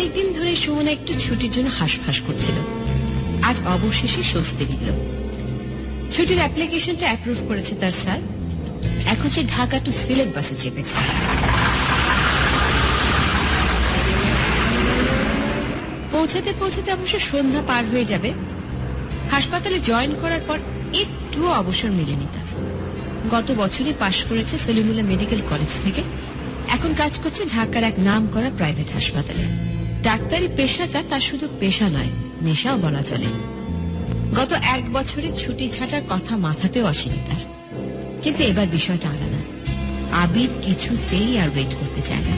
অনেকদিন ধরে সুমনা একটু ছুটির জন্য হাঁসফাঁস করছিল। আজ অবশেষে স্বস্তি দিল। ছুটির অ্যাপ্লিকেশনটা অ্যাপ্রুভ করেছে তার স্যার। এখন সে ঢাকা টু সিলেট বাসে চেপেছে। পৌঁছাতে পৌঁছাতে অবশ্য সন্ধ্যা পার হয়ে যাবে। হাসপাতালে জয়েন করার পর একটুও অবসর মেলেনি তার। গত বছরই পাশ করেছে সলিমুল্লাহ মেডিকেল কলেজ থেকে। এখন কাজ করছে ঢাকার এক নামকরা প্রাইভেট হাসপাতালে। ডাক্তারি পেশাটা তার শুধু পেশা নয়, নেশাও বলা চলে। গত 1 বছরের ছুটি ছাটার কথা মাথাতেও আসেনি তার। কিন্তু এবার বিষয়টা আলাদা। আবির কিছুতেই আর ওয়েট করতে চায় না।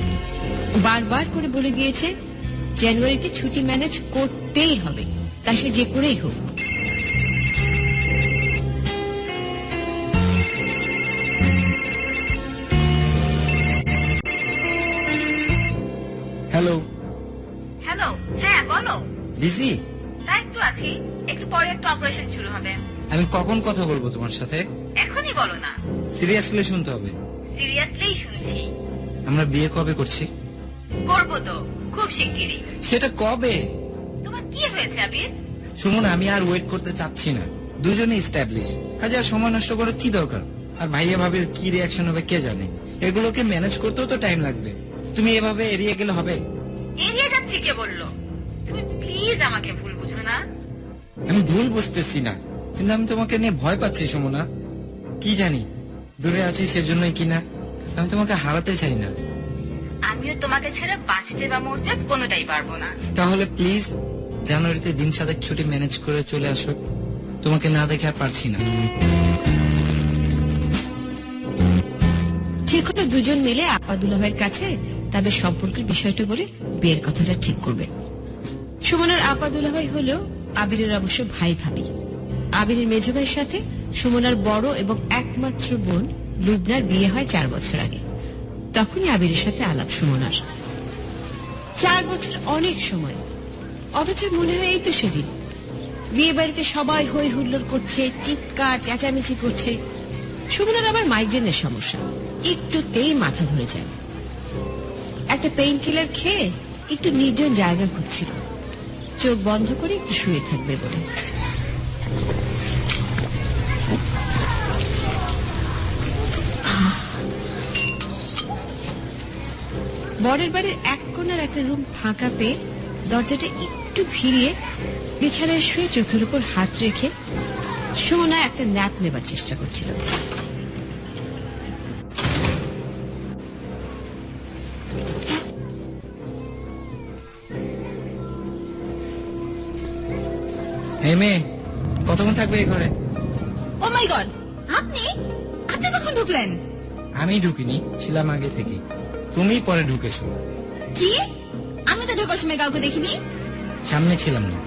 বারবার করে বলে দিয়েছে জানুয়ারিতে ছুটি ম্যানেজ করতেই হবে, তা সে যে করেই হোক। হ্যালো। হ্যালো, হ্যাঁ বলো। বিজি? তা একটু আছি, একটু পরে একটা অপারেশন শুরু হবে। আমি কখন কথা বলবো তোমার সাথে? এখনই বলো না। সিরিয়াসলি শুনতে হবে। সিরিয়াসলি শুনছি। আমরা বিয়ে কবে করছি? করবো তো, খুব শিগগিরই। সেটা কবে? তোমার কি হয়েছে আবির? সুমনা, আমি আর ওয়েট করতে চাচ্ছি না। দুজনে এস্টাবলিশ, কাজে আর সময় নষ্ট করার কি দরকার? আর ভাইয়া ভাবির কি রিয়াকশন হবে কে জানে। এগুলোকে ম্যানেজ করতেও তো টাইম লাগবে। তুমি এভাবে এড়িয়ে গেলে হবে? এড়িয়ে যাচ্ছি কে বললো? তুমি প্লিজ আমাকে ভুল বুঝো না। আমি ভুল বুঝতেছি না, কিন্তু আমি তোমাকে নিয়ে ভয় পাচ্ছি সুমনা। কি জানি দূরে আছি সেজন্যই কিনা আমি তোমাকে হারাতে চাই না। আমিও তোমাকে ছেড়ে বাঁচতে বা মরতে কোনোটাই পারবো না। তাহলে প্লিজ জানুয়ারিতে দিন 7 ছুটি ম্যানেজ করে চলে আসো। তোমাকে না দেখে আর পারছি না। ঠিক হলো দুজন মিলে আপা দুলাভাইয়ের কাছে তাদের সম্পর্কের বিষয়টা বলে বিয়ের কথাটা ঠিক করবে। সুমনার আপা দুলাভাই হলেও আবিরের অবশ্য ভাই ভাবি। আবিরের মেজ ভাইয়ের সাথে সুমনার বড় এবং একমাত্র বোন লুবনার বিয়ে হয় 4 বছর আগে। তখনই আবিরের সাথে আলাপ সুমনার। 4 বছর অনেক সময়, অথচ মনে হয় এই তো সেদিন। বিয়ে বাড়িতে সবাই হই হুল্লোড় করছে, চিৎকার চেঁচামেচি করছে। সুমনার আবার মাইগ্রেনের সমস্যা, একটুতেই মাথা ধরে যায়। একটা পেইন কিলার খেয়ে একটু নির্জন জায়গা খুঁজছিল, চোখ বন্ধ করে একটু শুয়ে থাকবে বলে। বরের বাড়ির এক কোণার একটা রুম ফাঁকা পেয়ে দরজাটা একটু ভিড়িয়ে বিছানায় শুয়ে চোখের উপর হাত রেখে সুমনা একটা ন্যাপ নেবার চেষ্টা করছিল। এই মেয়ে, কতক্ষণ থাকবে এই ঘরে? ও মাই গড, আপনি আপনি কখন ঢুকলেন? আমি ঢুকিনি, ছিলাম আগে থেকে। তুমি পরে ঢুকেছো। কি? আমি তো ঢোকার সময় কাউকে দেখিনি। সামনে ছিলাম না।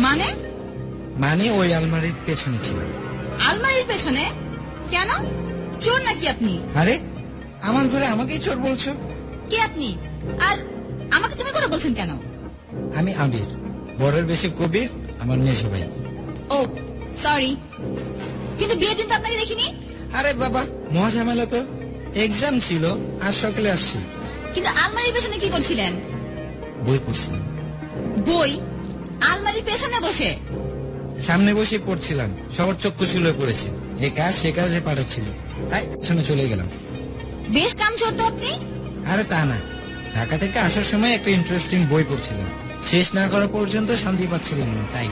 মানে? মানে ওই আলমারির পেছনে ছিলাম। আলমারির পেছনে? কেন? চোর নাকি আপনি? আরে আমার ঘরে আমাকেই চোর বলছো? কে আপনি? আর আমাকে তুমি করে বলছেন কেন? আমি আবির, বড়ের বেশি কবির, আমার মেজ ভাই। ও সরি, কিন্তু বিয়ের দিন তো আপনাকে দেখিনি। আরে বাবা, মহা ঝামেলা তো। এক্সাম ছিল, আজ সকালে আসছি। কিন্তু আলমারির পেছনে কি করছিলেন? বই পড়ছিলাম। বই? আলমারির পেছনে বসে? সামনে বসে পড়ছিলাম, সবার চক্ষু শুলে পড়েছে। এ কাজ সে কাজে পাঠাচ্ছিল, তাই পেছনে চলে গেলাম। বেশ কাম করতো আপনি। আরে তা না, ঢাকা থেকে আসার সময় একটা ইন্টারেস্টিং বই পড়ছিলাম, শেষ না করা পর্যন্ত শান্তি পাচ্ছিলাম না, তাই।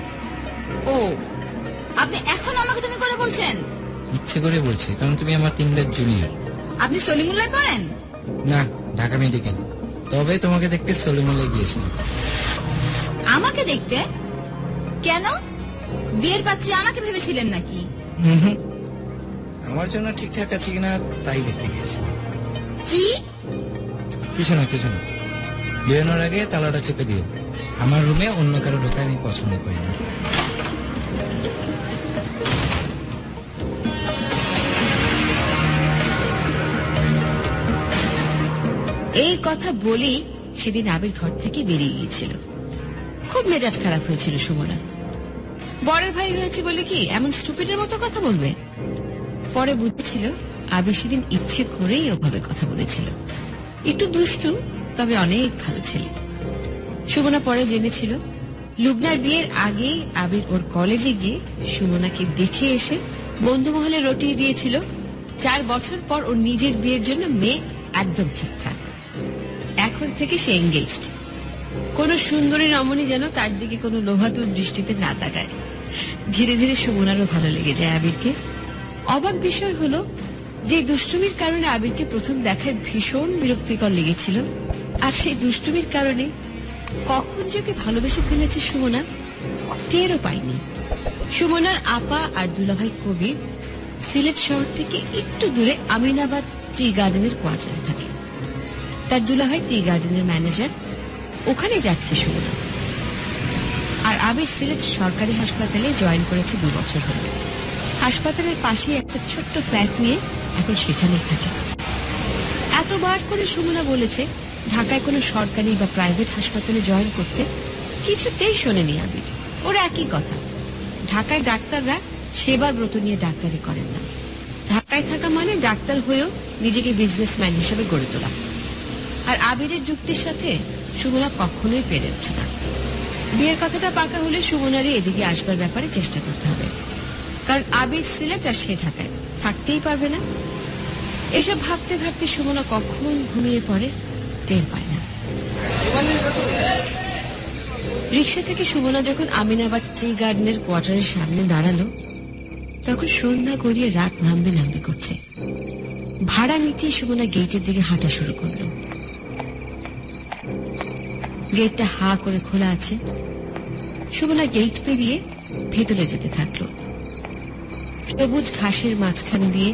ও, আপনি এখন আমাকে তুমি করে বলছেন? ইচ্ছে করে বলছি, কারণ তুমি আমার 3 ব্যাচ জুনিয়র। আপনি সলিমুল্লাহ পড়েন? না, ঢাকা মেডিকেল। তবে তোমাকে দেখতে সলিমুল্লাহ গিয়েছিলাম। আমাকে দেখতে? কেন? বিয়ের পাত্রী আমাকে ভেবেছিলেন নাকি? আমার জন্য ঠিকঠাক আছে কিনা তাই দেখতে গিয়েছি। কি? কিছু না কিছু না, বেরোনোর আগে তালাটা চেপে দিও। আমার রুমে অন্য কারো ঢোকা আমি পছন্দ করি না। এই কথা বলেই সেদিন আবির ঘর থেকে বেরিয়ে গিয়েছিল। খুব মেজাজ খারাপ হয়েছিল সুমনার। বড়ের ভাই হয়েছে বলে কি এমন স্টুপিডের মতো কথা বলবে? পরে বুঝেছিল আবির সেদিন ইচ্ছে করেই ওভাবে কথা বলেছিল। একটু দুষ্টু, তবে অনেক ভালো ছেলে। সুমনা পরে জেনেছিল লুবনার বিয়ের আগেই আবির ওর কলেজে গিয়ে সুমনাকে দেখে এসে বন্ধু মহলে রটিয়ে দিয়েছিল 4 বছর পর ওর নিজের বিয়ের জন্য মেয়ে একদম ঠিকঠাক। এখন থেকে সে এঙ্গেজড। কোন সুন্দরী রমণী যেন তার দিকে কোনো লোভাতুর দৃষ্টিতে না তাকায়। ধীরে ধীরে সুমনারও ভালো লেগে যায় আবিরকে। অবাক বিষয় হলো যে দুষ্টুমির কারণে আবিরকে প্রথম দেখায় ভীষণ বিরক্তিকর লেগেছিল, আর সেই দুষ্টুমির কারণে কখন যে ওকে ভালোবেসে ফেলেছে সুমনা টেরও পায়নি। সুমনার আপা আর দুলাভাই কবির সিলেট শহর থেকে একটু দূরে আমিনাবাদ টি গার্ডেনের কোয়ার্টারে থাকে। তার দুলাভাই টি গার্ডেনের ম্যানেজার, ওখানে যাচ্ছে সুমনা। আর আবির সিলেট সরকারি হাসপাতালে জয়েন করেছে 2 বছর হল। হাসপাতালের পাশে একটা ছোট্ট ফ্ল্যাট নিয়ে এখন সেখানেই থাকে। এতবার করে সুমনা বলেছে ঢাকায় কোনো সরকারি বা প্রাইভেট হাসপাতালে জয়েন করতে, কিছুতেই শোনেনি আবির। ওর একই কথা, ঢাকায় ডাক্তাররা সেবার ব্রত নিয়ে ডাক্তারি করেন না। ঢাকায় থাকা মানে ডাক্তার হয়েও নিজেকে বিজনেসম্যান হিসেবে গড়ে তোলা। আর আবিরের যুক্তির সাথে সুমনা কখনোই পেরে ওঠে না। বিয়ের কথাটা পাকা হলে সুমনারই এদিকে আসবার ব্যাপারে চেষ্টা করতে হবে, কারণ আবির সিলেট আর সে ঢাকায় থাকতেই পারবে না। এসব ভাবতে ভাবতে সুমনা কখন ঘুমিয়ে পড়ে টের পায় না। রিক্সা থেকে সুমনা যখন আমিনাবাদ টি গার্ডেনের কোয়ার্টারের সামনে দাঁড়ালো, তখন সন্ধ্যা গড়িয়ে রাত নামবে নামবে করছে। ভাড়া মিটিয়ে সুমনা গেটের দিকে হাঁটা শুরু করলো। গেটটা হা করে খোলা আছে। সুমনা গেট পেরিয়ে ভেতরে যেতে থাকলো। সবুজ ঘাসের মাঝখান দিয়ে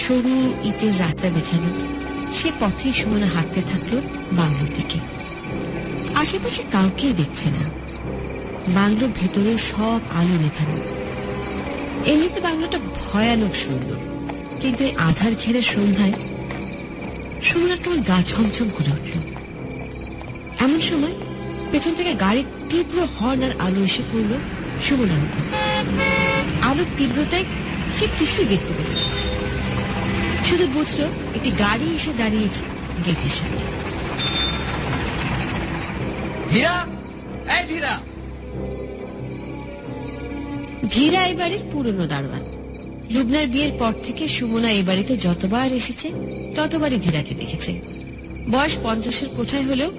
সরু ইটের রাস্তা বেছানো সে পথেই সুমনা হাঁটতে থাকলো বাংলোর দিকে। আশেপাশে কাউকেই দেখছে না। বাংলোর ভেতরেও সব আলো নেভানো। এমনিতে বাংলোটা ভয়ানক সুন্দর, কিন্তু এই আধার ঘেরা সন্ধ্যায় সুমনার কেমন গা ছমছম করে উঠল। এমন সময় পেছন থেকে গাড়ির তীব্র হর্ন আর আলো এসে পড়ল সুমনার উপর। আলোর তীব্রতায় সে কিছুই দেখতে পেল না, শুধু বুঝলো একটি গাড়ি এসে দাঁড়িয়েছে গেটের সামনে। ধীরা, এই ধীরা। ধীরা এই বাড়ির পুরনো দারোয়ান। লুবনার বিয়ের পর থেকে সুমনা এই বাড়িতে যতবার এসেছে ততবারই ধীরাকে দেখেছে। বয়স 50-এর কোঠায় হলেও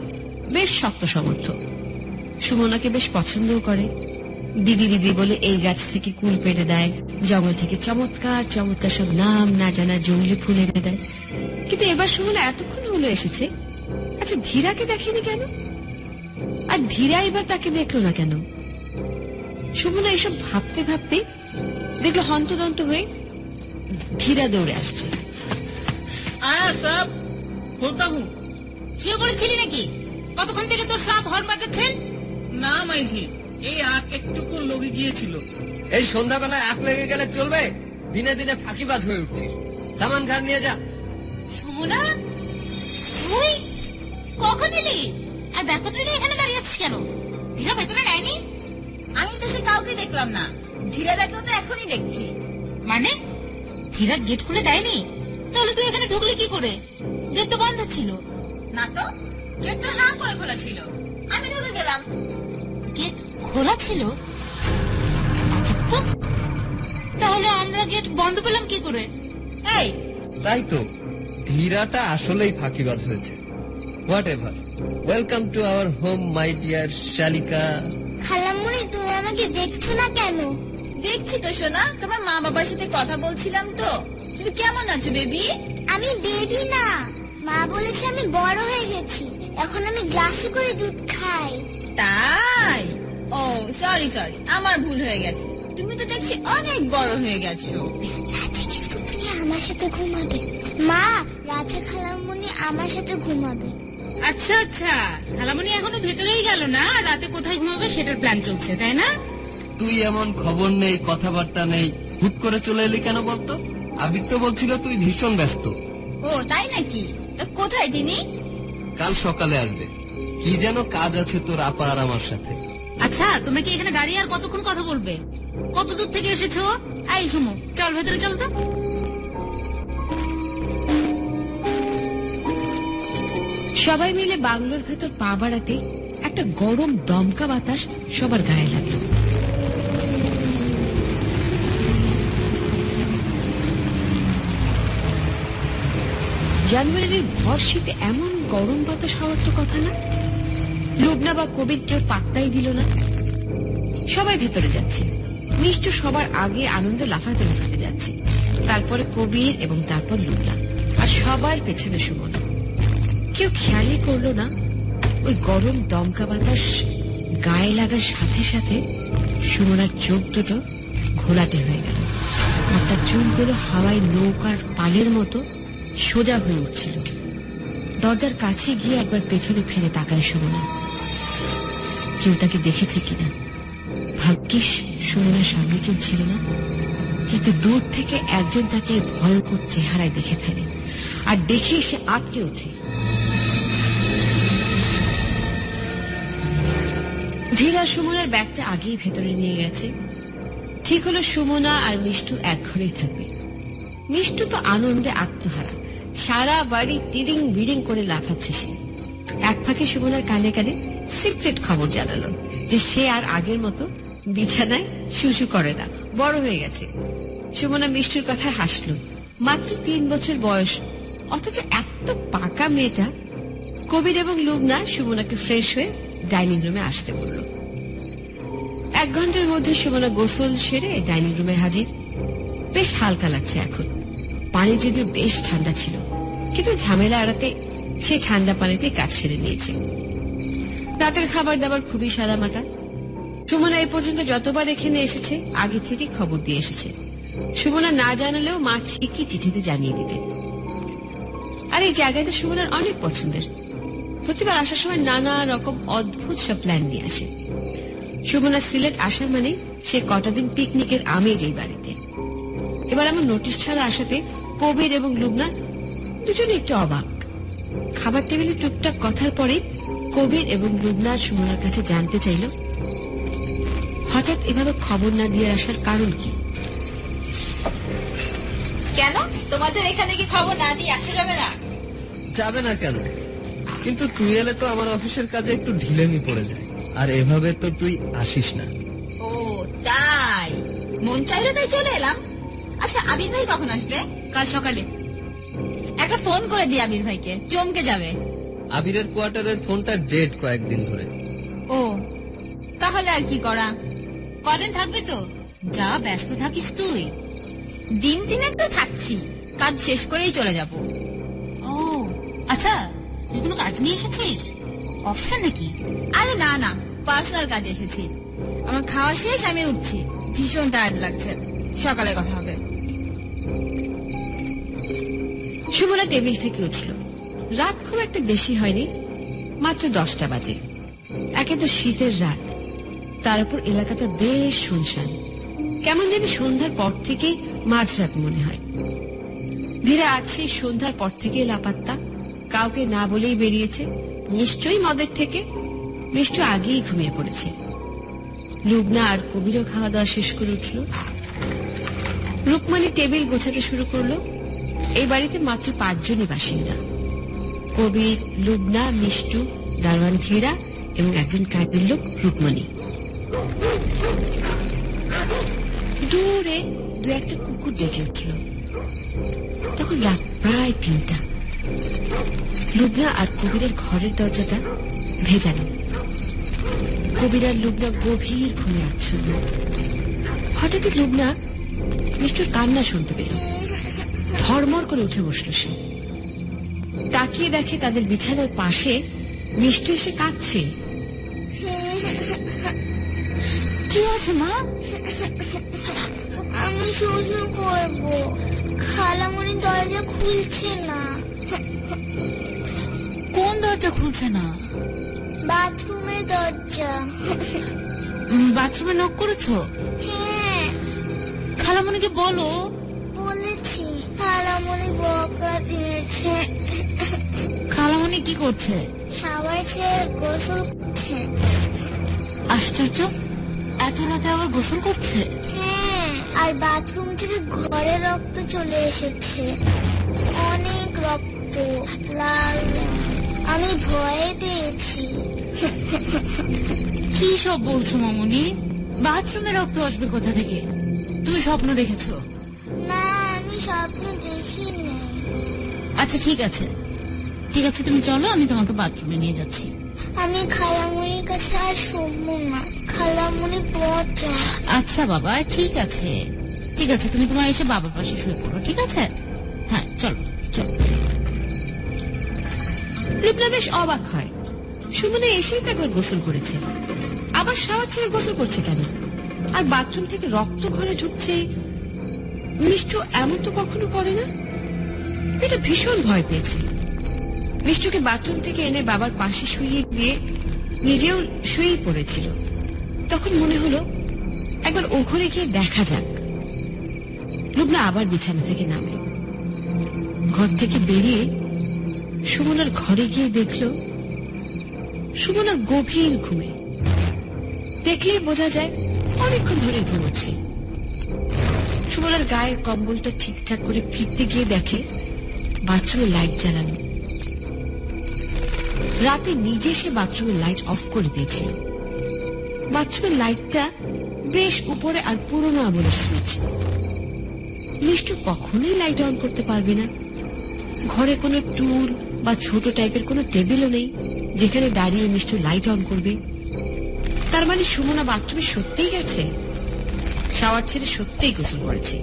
বেশ শক্ত সমর্থ। সুমনাকে বেশ পছন্দও করে। দিদি দিদি বলে এই গাছ থেকে কুল পেড়ে দেয়, জঙ্গল থেকে চমৎকার চমৎকার সব নাম না জানা জঙ্গলি ফুল এনে দেয়। কিন্তু এবার সুমনা এতক্ষণ হলো এসেছে, আচ্ছা ধীরাকে দেখেনি কেন? আর ধীরা এবার তাকে দেখলো না কেন? সুমনা এসব ভাবতে ভাবতে দেখলো হন্তদন্ত হয়ে ধীরা দৌড়ে আসছে। আয়া সাব বলতা হুঁ। শুয়ে পড়েছিলি নাকি? কতক্ষণ থেকে তোর সাপ হর্ন বাজাচ্ছেন? না মাইজি, এই আখ একটুকু লগে গিয়েছিল। এই সন্ধ্যাবেলায় আখ লেগে গেলে চলবে? দিনে দিনে ফাঁকিবাজ হয়ে উঠছিস। সামান খান নিয়ে যা। সুমনা, তুই কখন এলি? আর ব্যাগপত্র নিয়ে এখানে দাঁড়িয়ে আছিস কেন? ধীরা ভেতরে নেয়নি? আমি তো সে কাউকে দেখলাম না। ধীরা দেখেও তো এখনই দেখছি। মানে ধীরা গেট খুলে দেয়নি? তাহলে তুই এখানে ঢুকলি কি করে? গেট তো বন্ধ ছিল। না তো, গেট তো হা করে খোলা ছিল। আমি ঢুকে গেলাম। গেট খোলা ছিল? আচ্ছা তো, তাহলে আমরা গেট বন্ধ পেলাম কি করে? এই, তাই তো, ধীরাটা আসলেই ফাঁকিবাজ হয়েছে। What ever, welcome to our home my dear শালিকা। খালামুনি, তুমি আমাকে দেখছো না কেন? দেখছি তো সোনা, তোমার মা বাবার সাথে কথা বলছিলাম তো। তুমি কেমন আছো বেবি? আমি বেবি না, মা বলেছে আমি বড় হয়ে গেছি, এখন আমি গ্লাসে করে দুধ খাই। তাই? ও সরি সরি, আমার ভুল হয়ে গেছে। তুমি তো দেখছি অনেক বড় হয়ে গেছো। রাতে কিন্তু তুমি আমার সাথে ঘুমাবে। মা, রাতে খালামুনি আমার সাথে ঘুমাবে। আচ্ছা আচ্ছা, খালামণি এখনো ভেতরেই গেল না, রাতে কোথায় ঘুমাবে সেটার প্ল্যান চলছে, তাই না? তুই এমন খবর নেই, কথাবার্তা নেই, হুট করে চলে এলি কেন বলতো? আবির তো বলছিল তুই ভীষণ ব্যস্ত। ও তাই নাকি? তা কোথায় তিনি? কাল সকালে আসবে। কি যেন কাজ আছে তোর আপা আর আমার সাথে। আচ্ছা, তোমরা কি এখানে দাঁড়িয়ে আর কতক্ষণ কথা বলবে? কত দূর থেকে এসেছো? এই সুমো, চল ভেতরে চল তো। সবাই মিলে বাংলোর ভেতর পা বাড়াতে একটা একটা গরম দমকা বাতাস সবার গায়ে লাগলো। জানুয়ারির ভর শীতে এমন গরম বাতাস হওয়ার তো কথা না। লুবনা বা কবির কেউ পাত্তাই দিল না। সবাই ভেতরে যাচ্ছে। মিষ্টু সবার আগে আনন্দে লাফাতে লাফাতে যাচ্ছে, তারপরে কবির এবং তারপর লুবনা, আর সবার পেছনে সুমনা। কেউ খেয়ালই করলো না ওই গরম দমকা বাতাস গায়ে লাগার সাথে সাথে সুমনার চোখ দুটো ঘোলাটে হয়ে গেল, আর তার চুলগুলো হাওয়ায় নৌকার পালের মতো সোজা হয়ে উঠছিল। দরজার কাছে গিয়ে একবার পেছনে ফিরে তাকায় সুমনা, কেউ তাকে দেখেছে কিনা। ভাগ্যিস সুমনার সামনে কেউ ছিল না, কিন্তু দূর থেকে একজন তাকে ভয়ঙ্কর চেহারায় দেখে ফেলে, আর দেখে সে আটকে ওঠে। ধীরা সুমনার ব্যাগটা আগেই ভেতরে নিয়ে গেছে। ঠিক হলো সুমনা আর মিষ্টু এক ঘরেই থাকবে। মিষ্টু তো আনন্দে আত্মহারা, সারা বাড়ি তিরিং বিড়িং করে লাফাচ্ছে সে। এক ফাঁকে সুমনার কানে কানে সিক্রেট খবর জানালো যে সে আর আগের মতো বিছানায় শুশু করে না, বড় হয়ে গেছে। সুমনা মিষ্টুর কথায় হাসলো। মাত্র 3 বছর বয়স, অথচ এত পাকা মেয়েটা। কবির এবং লুবনা সুমনাকে ফ্রেশ হয়ে ডাইনিং রুমে আসতে বলল। 1 ঘন্টার মধ্যে সুমনা গোসল সেরে ডাইনিং রুমে হাজির। বেশ হালকা লাগছে এখন। পানি যদিও বেশ ঠান্ডা ছিল, কিন্তু ঝামেলা এড়াতে সে ঠান্ডা পানিতে কাজ সেরে নিয়েছে। রাতের খাবার দাবার খুবই সাদামাটা। সুমনা এই পর্যন্ত যতবার এখানে এসেছে আগে থেকে খবর দিয়ে এসেছে। সুমনা না জানালেও মা ঠিকই চিঠিতে জানিয়ে দিতেন। আর এই জায়গাটা সুমনার অনেক পছন্দের। প্রতিবার আসার সময় নানা রকম অদ্ভুত সব প্ল্যান নিয়ে আসে। সুমনা সিলেট আসা মানে সে কটা দিন পিকনিকের আমেজ এই বাড়িতে। এবার আমার নোটিশ ছাড়া আসাতে কবির এবং লুবনা দুজনে একটু অবাক। খাবার টেবিলে টুকটাক কথার পরে কবির এবং লুবনা সুমনার কাছে জানতে চাইল হঠাৎ এভাবে খবর না দিয়ে আসার কারণ কি। কেন তোমাদের এখানে কি খবর না দিয়ে আসা যাবে না? যাবে না কেন? কিন্তু তুই এলে তো আমার অফিসের কাজে একটু ঢিলেমি পড়ে যায়, আর এভাবে তো তুই আসিস না। ও তাই, মন চাইলো তাই চলে এলাম। আচ্ছা আবির ভাই কখন আসবে? কাল সকালে। একটা ফোন করে দি আবির ভাইকে, চমকে যাবে। আবিরের কোয়ার্টারের ফোনটা ডেড কয়েকদিন ধরে। ও তাহলে আর কি করা? কদিন থাকবে তো? যা ব্যস্ত থাকিস তুই। দিন 3 তো থাকছি, কাজ শেষ করেই চলে যাব। ও আচ্ছা, তুই কোনো কাজ নিয়ে এসেছিস অফিসে নাকি? আরে না না, পার্সোনাল কাজে এসেছি। আমার খাওয়া শেষ, আমি উঠছি। ভীষণ টায়ার্ড লাগছে, সকালে কথা হবে। সুমনা টেবিল থেকে উঠল। রাত খুব একটা বেশি হয়নি, মাত্র 10টা বাজে। একে তো শীতের রাত, তার উপর এলাকাটা বেশ শুনশান। কেমন জানি সন্ধ্যার পর থেকে মাঝরাত মনে হয়। ধীরে আজ সেই সন্ধ্যার পর থেকে লাপাত্তা, কাউকে না বলেই বেরিয়েছে, নিশ্চয়ই মদের থেকে। মিষ্টু আগেই ঘুমিয়ে পড়েছে। লুবনা আর কবিরও খাওয়া দাওয়া শেষ করে উঠল। রুকমানি টেবিল গোছাতে শুরু করলো। এই বাড়িতে মাত্র 5 জনই বাসিন্দা। কবির, লুবনা, মিষ্টু, দারওয়ান ধীরা এবং একজন কাজের লোক রুকমানি। দূরে 2-1টা কুকুর ডেকে উঠল। তখন রাত প্রায় 3টা। লুবনা আর কবিরের ঘরের দরজাটা ভেজানো। কবির আর লুবনা গভীর ঘুমে আচ্ছন্ন। হঠাৎই লুবনা মিষ্টুর কান্না শুনতে পেল। ধর্মর করে উঠে বসল সে। তাকিয়ে দেখে তাদের বিছানার পাশে মিষ্টু এসে কাঁদছে। কি আছে মা? আমি শুশু করব, খালামণি দরজা খুলছে না। কোন দরজা খুলছে না? বাথরুমের দরজা। বাথরুমে নক করেছো? হ্যাঁ খালামণিকে বলো। বলেছি, খালামণি বকা দিয়েছে। খালামণি কি করছে? সবাই ছেড়ে গোসল করছে। আশ্চর্য, এত রাতে আবার গোসল করছে? হ্যাঁ, আর বাথরুম থেকে ঘরে রক্ত চলে এসেছে, অনেক রক্ত, লাল। আমি ভয়ে পেয়েছি। কি সব বলছো মামুনি? বাথরুমে রক্ত আসবে কোথা থেকে? তুমি স্বপ্ন দেখেছো? না, আমি স্বপ্ন দেখিনি। আচ্ছা ঠিক আছে, ঠিক আছে, তুমি চলো, আমি তোমাকে বাথরুমে নিয়ে যাচ্ছি। আমি খালামুনির কাছে আর শুনবো না, খালামুনি পচা। আচ্ছা বাবা, ঠিক আছে, ঠিক আছে, তুমি তোমার এসে বাবার পাশে শুয়ে পড়ো, ঠিক আছে? হ্যাঁ, চলো চলো। লুবনা বেশ অবাক হয়, সুমনা এসেই তো একবার গোসল করেছে, আবার শাওয়ার ছেড়ে গোসল করছে কেন? আর বাথরুম থেকে রক্ত ঘরে ঢুকছে, মিষ্টু এমন তো কখনো করে না। এটা ভীষণ ভয় পেয়েছে। মিষ্টুকে বাথরুম থেকে এনে বাবার পাশে শুইয়ে দিয়ে নিজেও শুয়েই পড়েছিল। তখন মনে হলো একবার ও ঘরে গিয়ে দেখা যাক। লুবনা আবার বিছানা থেকে নামল, ঘর থেকে বেরিয়ে সুমনার ঘরে গিয়ে দেখল সুমনা গভীর ঘুমে। দেখলেই বোঝা যায় অনেকক্ষণ ধরে ঘুমোচ্ছে। সুমনার গায়ের কম্বলটা ঠিকঠাক করে ফিরতে গিয়ে দেখে বাথরুমে লাইট জ্বালানো। রাতে নিজে সে বাথরুমের লাইট অফ করে দিয়েছে। বাথরুমের লাইটটা বেশ উপরে আর পুরোনো আমলের সুইচ। মিষ্টু কখনোই লাইট অন করতে পারবে না। ঘরে কোনো টুল বা ছোট টাইপের কোনো টেবিলও নেই যেখানে দাঁড়িয়ে মিষ্টু লাইট অন করবে। তার মানে সুমনা বাথরুমে সত্যিই গেছে, শাওয়ার ছেড়ে সত্যিই গোসল করেছে,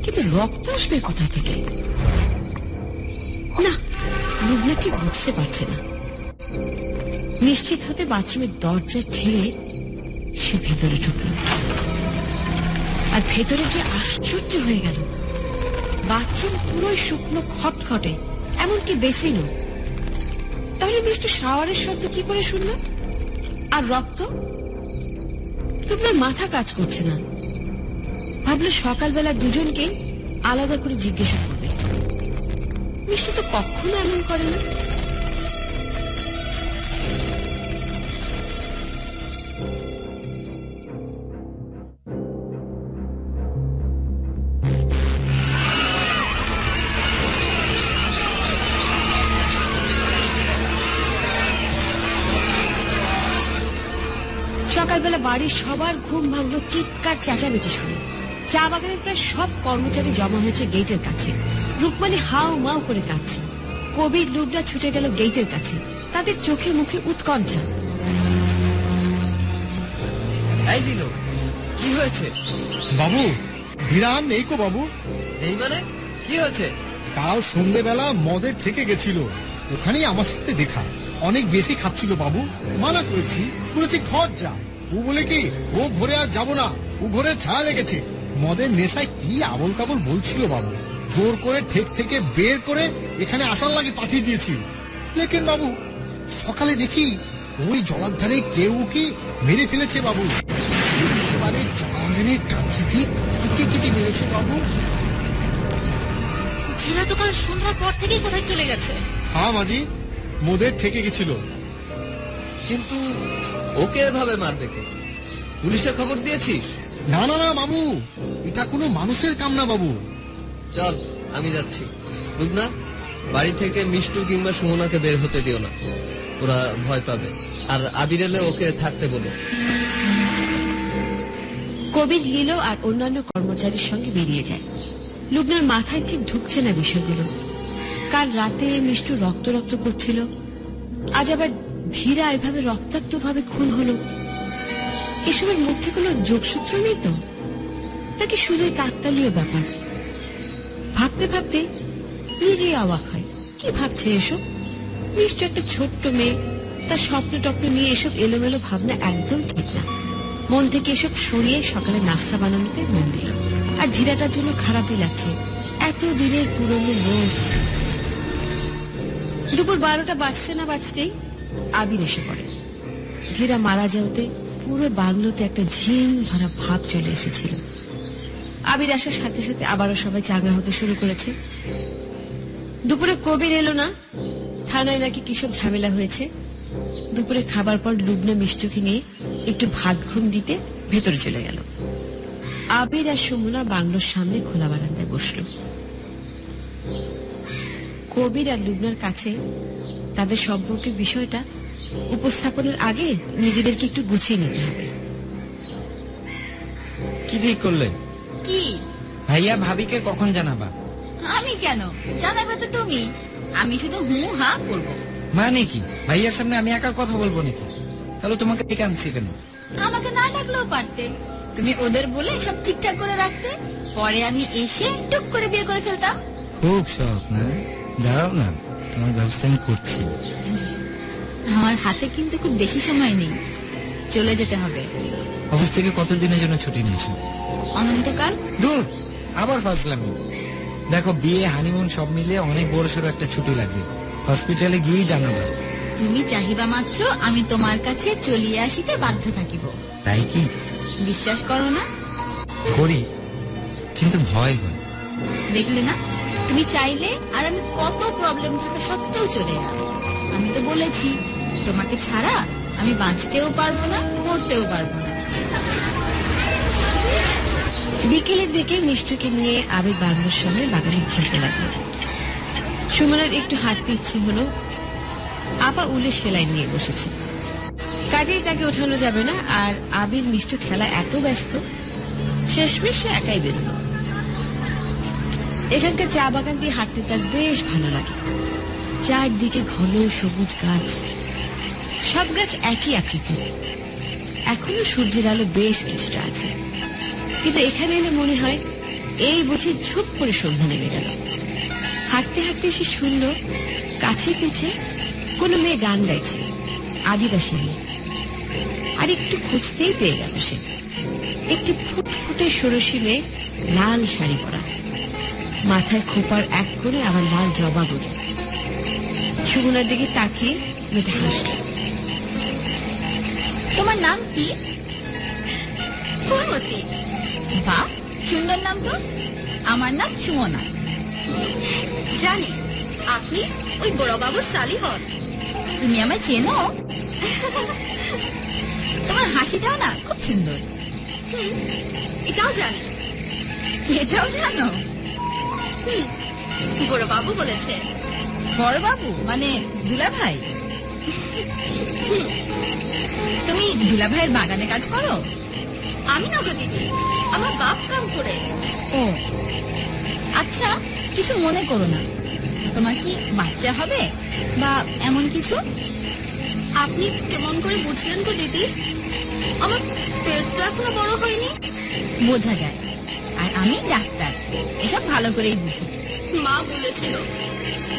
কিন্তু রক্ত আসবে কোথা থেকে? না, লুবনা ঠিক বুঝতে পারছে না। নিশ্চিত হতে বাথরুমের দরজা ঠেলে সে ভেতরে ঢুকল, আর ভেতরে গিয়ে আশ্চর্য হয়ে গেল। বাথরুম পুরোই শুকনো খটখটে, এমনকি বেসিনও। তাহলে মিষ্টু শাওয়ারের শব্দ কি করে শুনল? আর রক্ত? লুবনার মাথা কাজ করছে না। ভাবলো সকালবেলা দুজনকে আলাদা করে জিজ্ঞাসা করবে। মিষ্টু তো কখনো এমন করে না। সকালবেলা বাড়ির সবার ঘুম ভাঙলো চিৎকার চেঁচামেচি শুনে। চা বাগানের প্রায় সব কর্মচারী জমা হয়েছে গেটের কাছে। রুকমানি হাউ মাউ করে কাঁদছে। কবির লুবনা ছুটে গেল গেটের কাছে, তাদের চোখে মুখে উৎকণ্ঠা। এই লীলো, কি হয়েছে? বাবু, ধীরান নেই কো বাবু। এই মানে কি হয়েছে? কাল সন্ধ্যেবেলা মদের থেকে গেছিল, ওখানেই আমার সাথে দেখা। অনেক বেশি খাচ্ছিল বাবু, মানা করেছি, বলেছি ঘর যা। ও বলে কি ও ঘরে আর যাব না, ও ঘরে ছায়া লেগেছে। মদের নেশায় কি আবল তাবল বলছিল বাবু। জোর করে ঠেক থেকে বের করে এখানে আসার লাগে পাঠিয়ে দিয়েছি। লেকিন বাবু, সকালে দেখি ওই জলার ধারে কেউ কি মেরে ফেলেছে বাবু। একেবারে জামানের কাছে কেটে মেরেছে বাবু। ধীরা তো কাল সন্ধ্যার পর থেকেই কোথায় চলে গেছে? হ্যাঁ মাঝি, মদের থেকে গেছিল। কিন্তু ওকে এভাবে মারবে কে? পুলিশে খবর দিয়েছিস? না না না বাবু, এটা কোনো মানুষের কাম না বাবু। চল, আমি যাচ্ছি। রুবনা, বাড়ি থেকে মিষ্টু কিংবা সুমনাকে বের হতে দিও না, ওরা ভয় পাবে। আর আবির এলে ওকে থাকতে বলো। কবির লীলো আর অন্যান্য কর্মচারীর সঙ্গে বেরিয়ে যায়। লুবনার মাথায় ঠিক ঢুকছে না বিষয়গুলো। কাল রাতে মিষ্টু রক্ত রক্ত করছিল, আজ আবার ধীরা এভাবে রক্তাক্ত ভাবে খুন হলো। এসবের মধ্যে কোনো যোগসূত্র নেই তো, নাকি শুধুই কাকতালীয় ব্যাপার? ভাবতে ভাবতে নিজেই অবাক হয়। কি ভাবছে এসব? মিষ্টু একটা ছোট্ট মেয়ে, তার স্বপ্ন টপ্ন নিয়ে এসব এলোমেলো ভাবনা একদম ঠিক না। মন থেকে এসব সরিয়ে সকালে নাস্তা বানানোতে মন দিল। আর ধীরাটার জন্য খারাপই লাগছে, এত দিনের পুরনো লোক। দুপুর 12টা বাজতে না বাজতেই আবির এসে পড়ে। ধীরা মারা যাওয়াতে পুরো বাংলোতে একটা ঝিম ধরা ভাব চলে এসেছিল। আবির আসার সাথে সাথে আবারও সবাই চাঙ্গা হতে শুরু করেছে। দুপুরে কবির এলো না, থানায় নাকি কিসব ঝামেলা হয়েছে। দুপুরে খাবার পর লুবনা মিষ্টুকে নিয়ে একটু ভাত ঘুম দিতে ভেতরে চলে গেল। আবির আর সুমনা বাংলোর সামনে খোলা বারান্দায় বসল। কবির আর লুবনার কাছে তাদের সম্পর্কের বিষয়টা উপস্থাপনের আগে নিজেদেরকে একটু গুছিয়ে নিতে হবে। কি ঠিক করলে? কি? ভাইয়া ভাবিকে কখন জানাবা? আমি কেন জানাবে তো তুমি। আমি শুধু হু হা করবো। মানে কি ভাইয়ার সামনে আমি একা কথা বলবো নাকি? তাহলে তোমাকে ডেকে আনছি কেন? আমাকে না ডাকলেও পারতে। তুমি ওদের বলে সব ঠিকঠাক করে রাখতে, পরে আমি এসে টুক করে বিয়ে করে ফেলতাম। খুব শখ না? দাঁড়াও না, তোমার ব্যবস্থা আমি করছি। আমার হাতে কিন্তু খুব বেশি সময় নেই, চলে যেতে হবে। অফিস থেকে কতদিনের জন্য ছুটি নিয়েছো? অনন্তকাল। দূর, আবার ফাজলামি। দেখো, বিয়ে হানিমুন সব মিলিয়ে অনেক বড় সড়ো একটা ছুটি লাগবে। হসপিটালে গিয়েই জানাবা। তুমি চাহিবা মাত্র আমি তোমার কাছে চলিয়ে আসিতে বাধ্য থাকিব। তাই কি? বিশ্বাস করো না? করি, কিন্তু ভয় হয়। দেখলে না, তুমি চাইলে আর আমি কত প্রবলেম থাকা সত্ত্বেও চলে এলাম। আমি তো বলেছি তোমাকে ছাড়া আমি বাঁচতেও পারবো না, মরতেও পারবো না। বিকেলের দিকে মিষ্টুকে নিয়ে আবির বাংলোর সামনে বাগানে খেলতে লাগলো। সুমনার একটু হাঁটতে ইচ্ছে হলো। আপা উলের সেলাই নিয়ে বসেছে, কাজেই তাকে ওঠানো যাবে না। আর আবির মিষ্টু খেলা এত ব্যস্ত, শেষমেশ সে একাই বেরোলো। এখানকার চা বাগান দিয়ে হাঁটতে তার বেশ ভালো লাগে। চারদিকে ঘন সবুজ গাছ, সব গাছ একই আকৃতি। এখনো সূর্যের আলো বেশ কিছুটা আছে, কিন্তু এখানে এলে মনে হয় এই বুঝি ঝুপ করে সন্ধ্যা নেমে গেল। হাঁটতে হাঁটতে সে শুনল কাছে পিছে কোনো মেয়ে গান গাইছে, আদিবাসী মেয়ে। আর একটু খুঁজতেই পেয়ে গেল সে একটি ফুটফুটে ষোড়শী মেয়ে, লাল শাড়ি পরা, মাথায় খোপার এক করে আবার লাল জবা গোজা। সুগুনার দিকে তাকিয়ে মেয়েটা হাসল। তোমার নাম কি? ফুলমতি। বাহ, সুন্দর নাম তো। আমার নাম সুমনা। জানি আপনি ওই বড় বাবুর শালি হন। তুমি আমায় চেনো? তোমার হাসিটাও না খুব সুন্দর। এটাও জানি। এটাও জানো? বড় বাবু বলেছে। বড় বাবু মানে দুলাভাই? তুমি দুলাভাইয়ের বাগানে কাজ করো? আমি না গো দিদি, আমার বাপ কাম করে। ও আচ্ছা, কিছু মনে করো না। তোমার কি বাচ্চা হবে বা এমন কিছু? আপনি কেমন করে বুঝলেন গো দিদি? আমার পেট তো এখনো বড় হয়নি। বোঝা যায়, আর আমি ডাক্তার, এসব ভালো করেই বুঝি। মা বলেছিল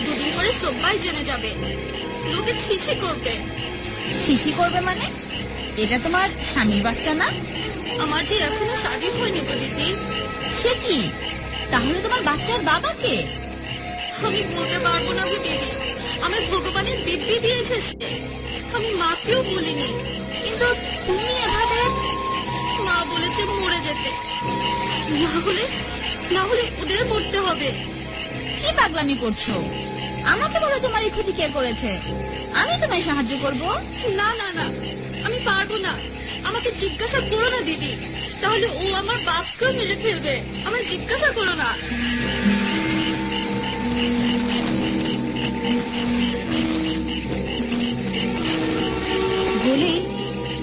দুদিন পরে সবাই জেনে যাবে, লোকে ছিছি করবে। ছিছি করবে মানে? এটা তোমার স্বামীর বাচ্চা না? আমার যে এখনো শাদী হয়নি গো দিদি। সে কি? তাহলে তোমার বাচ্চার বাবাকে? আমি বলতে পারবো না গো দিদি, আমার ভগবানের দিব্যি দিয়েছে সে। আমি মাকেও বলিনি, কিন্তু তুমি এভাবে। মা বলেছে মরে যেতে, না হলে ওদের মরতে হবে। কি পাগলামি করছো? আমাকে বলো তোমার এই ক্ষতি কে করেছে? আমি তোমায় সাহায্য করব। না না না, আমি পারবো না। আমাকে জিজ্ঞাসা করো না দিদি, তাহলে ও আমার বাপকেও মেরে ফেলবে। আমায় জিজ্ঞাসা করো না। বলে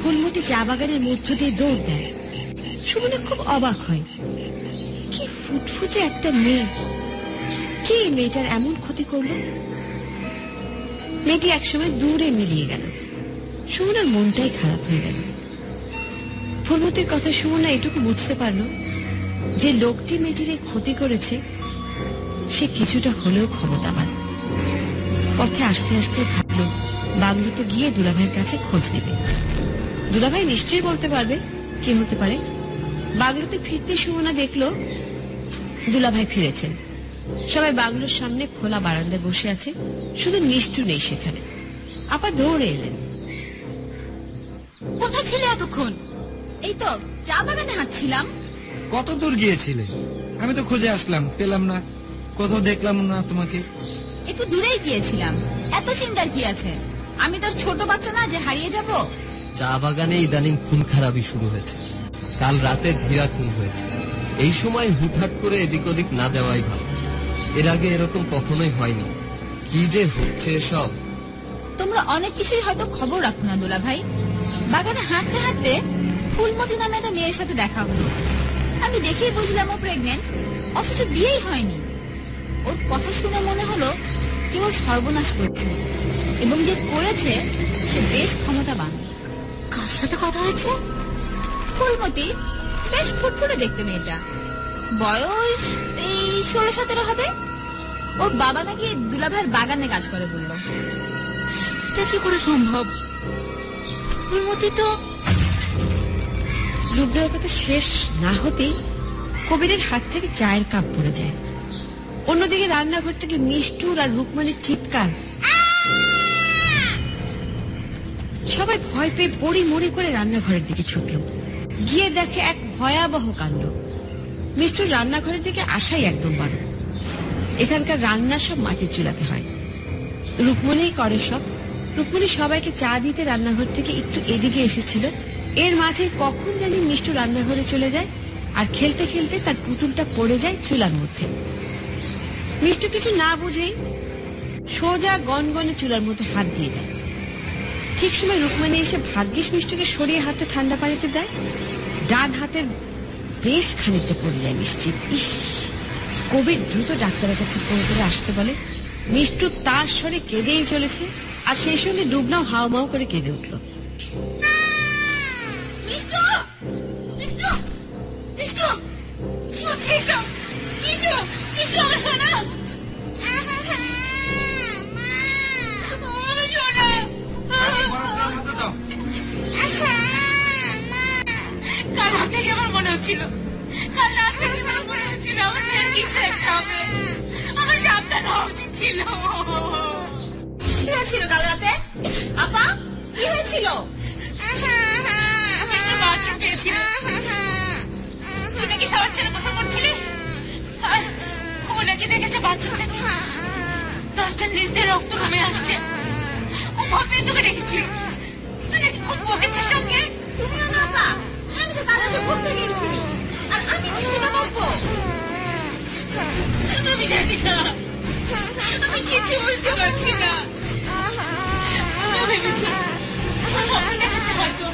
ফুলমতি চা বাগানের মধ্য দিয়ে দৌড় দেয়। সুমনা খুব অবাক হয়, কি ফুটফুটে একটা মেয়ে, কে এই মেয়েটার এমন ক্ষতি করলো? মেয়েটি একসময় দূরে মিলিয়ে গেল। সুমনার মনটাই খারাপ হয়ে গেল। ফুলমতির কথা সুমনা এটুকু বুঝতে পারল যে লোকটি মেয়েটির এই ক্ষতি করেছে সে কিছুটা হলেও ক্ষমতাবান। পথে আসতে আসতে ভাবল বাংলোতে গিয়ে দুলাভাইয়ের কাছে খোঁজ নেবে। দুলাভাই নিশ্চয়ই বলতে পারবে কে হতে পারে। বাংলোতে ফিরতে সুমনা দেখল দুলাভাই ফিরেছেন। সবাই বাংলোর সামনে খোলা বারান্দায় বসে আছে, শুধু মিষ্টু নেই সেখানে। আপা দৌড়ে এলেন। কোথায় ছিলে এতক্ষণ? এই তো চা বাগানে হাঁটছিলাম। কত দূর গিয়েছিলে? আমি তো খুঁজে আসলাম, পেলাম না, কোথাও দেখলাম না তোমাকে। একটু দূরেই গিয়েছিলাম, এত চিন্তার কি আছে? আমি তোর ছোট বাচ্চা না যে হারিয়ে যাব। চা বাগানে ইদানিং খুন খারাপি শুরু হয়েছে। কাল রাতে ধীরা খুন হয়েছে। এই সময় হুটহাট করে এদিক ওদিক না যাওয়াই ভালো। এর আগে এরকম কখনোই হয়নি। কি যে হচ্ছে সব। তোমরা অনেক কিছুই হয়তো খবর রাখো না দুলা ভাই। বাগানে হাঁটতে হাঁটতে ফুলমতি নামে একটা মেয়ের সাথে দেখা হলো। আমি দেখেই বুঝলাম ও প্রেগনেন্ট, অথচ বিয়েই হয়নি। ওর কথা শুনে মনে হলো কেউ সর্বনাশ করছে, এবং যে করেছে সে বেশ ক্ষমতাবান। কার সাথে কথা হয়েছে? ফুলমতি, বেশ ফুটফুটে দেখতে মেয়েটা, বয়স এই 16-17 হবে। ওর বাবা নাকি দুলাভাইয়ের বাগানে কাজ করে বললো। এটা কি করে সম্ভব? ফুলমতি তো লুবনার কথা শেষ না হতেই কবিরের হাত থেকে চায়ের কাপ পড়ে যায়। অন্যদিকে রান্নাঘর থেকে মিষ্টুর আর রুকমানের চিৎকার। সবাই ভয় পেয়ে পড়ি মরি করে রান্নাঘরের দিকে ছুটল। গিয়ে দেখে এক ভয়াবহ কাণ্ড। মিষ্টুর রান্নাঘরের দিকে আসাই একদম বারো। এখানকার রান্না সব মাটির চুলাতে হয়, রুকমনিই করে সব। রুকমনি সবাইকে চা দিতে রান্নাঘর থেকে একটু এদিকে এসেছিল। এর মাঝে কখন জানি মিষ্টু রান্নাঘরে চলে যায়, আর খেলতে খেলতে তার পুতুলটা পড়ে যায় চুলার মধ্যে। মিষ্টু কিছু না বুঝেই সোজা গনগনে চুলার মধ্যে হাত দিয়ে দেয়। ঠিক সময় রুকমনি এসে ভাগ্যিস মিষ্টুকে সরিয়ে হাতটা ঠান্ডা পানিতে দেয়। ডান হাতের বেশ খানিকটা পড়ে যায় মিষ্টির। ইস! কবির দ্রুত ডাক্তারের কাছে ফোন করে আসতে বলে। মিষ্টু তার স্বরে কেঁদেই চলেছে, আর সেই সঙ্গে ডুবনাও হাউমাউ করে কেঁদে উঠল। মিষ্টু, মিষ্টু, মিষ্টু, কি হচ্ছে এসব? মিষ্টু, মিষ্টু, আমার সোনা, আমার সোনা। কাল রাত থেকে আমার মনে হচ্ছিল, কাল রাত থেকে আমার মনে হচ্ছিল আমাদের কিছু একটা হবে। আমার সাবধান হওয়া উচিত ছিল। কি হয়েছিল কাল রাতে? আপা, কি হয়েছিল? মিষ্টু বাথরুম পেয়েছিল। তুই নাকি শাওয়ার ছেড়ে গোসল করছিলি, আর ও নাকি দেখেছে বাথরুম থেকে দরজার নিচ দিয়ে রক্ত নামে আসছে। ও ভাবে তোকে ডেকেছিল। তুই নাকি খুব বকেছিস সঙ্গে। তুমিও না আপা, আমি তো কাল রাতে ঘুম থেকে উঠিনি, আর আমি মিষ্টিকে বকবো? আমি জানি না, আমি কিছু বুঝতে পারছি না। আমি ভেবেছি আমার স্বপ্ন দেখাচ্ছে হয়তো,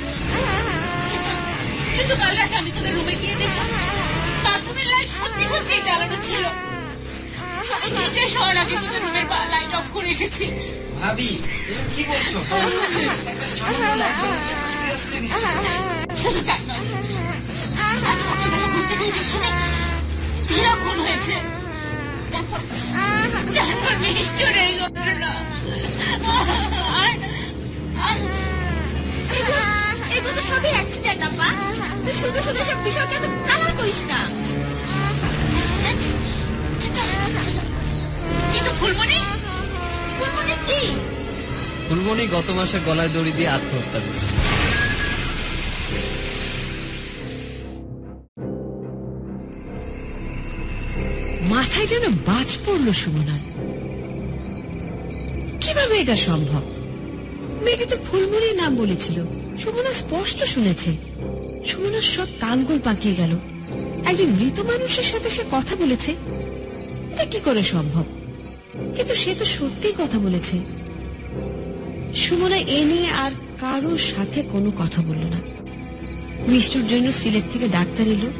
কিন্তু কাল রাতে আমি তোদের রুমে গিয়ে দেখলাম বাথরুমের লাইট সত্যি সত্যি জ্বালানো ছিল। নিচে শোয়ার আগে তোদের রুমের লাইট অফ করে এসেছি। ভাবি, এসব কি বলছো? শুধু তাই নয়, আজ সকালবেলা ঘুম থেকে উঠে শুনে ধীরা খুন হয়েছে। তারপর মিষ্টুর এই ঘটনা। এগুলো তো সবই অ্যাক্সিডেন্ট আপা। তুই শুধু শুধু সব বিষয়কে এত কালার করিস না। কিন্তু ফুলমণি, ফুলমতি কি? ফুলমণি গত মাসে গলায় দড়ি দিয়ে আত্মহত্যা করেছে। মাথায় যেন বাজ পড়লো সুমনার। কিভাবে এটা সম্ভব? মেয়েটি তো ফুলমণির নাম বলেছিল। সুমনা স্পষ্ট শুনেছে। সুমনার সব তালগোল পাকিয়ে গেল। একজন মৃত মানুষের সাথে সে কথা বলেছে, এটা কি করে সম্ভব? কিন্তু সে তো সত্যিই কথা বলেছে। সুমনা এ নিয়ে আর কারোর সাথে কোনো কথা বলল না। মিষ্টুর জন্য সিলেট থেকে ডাক্তার এলো,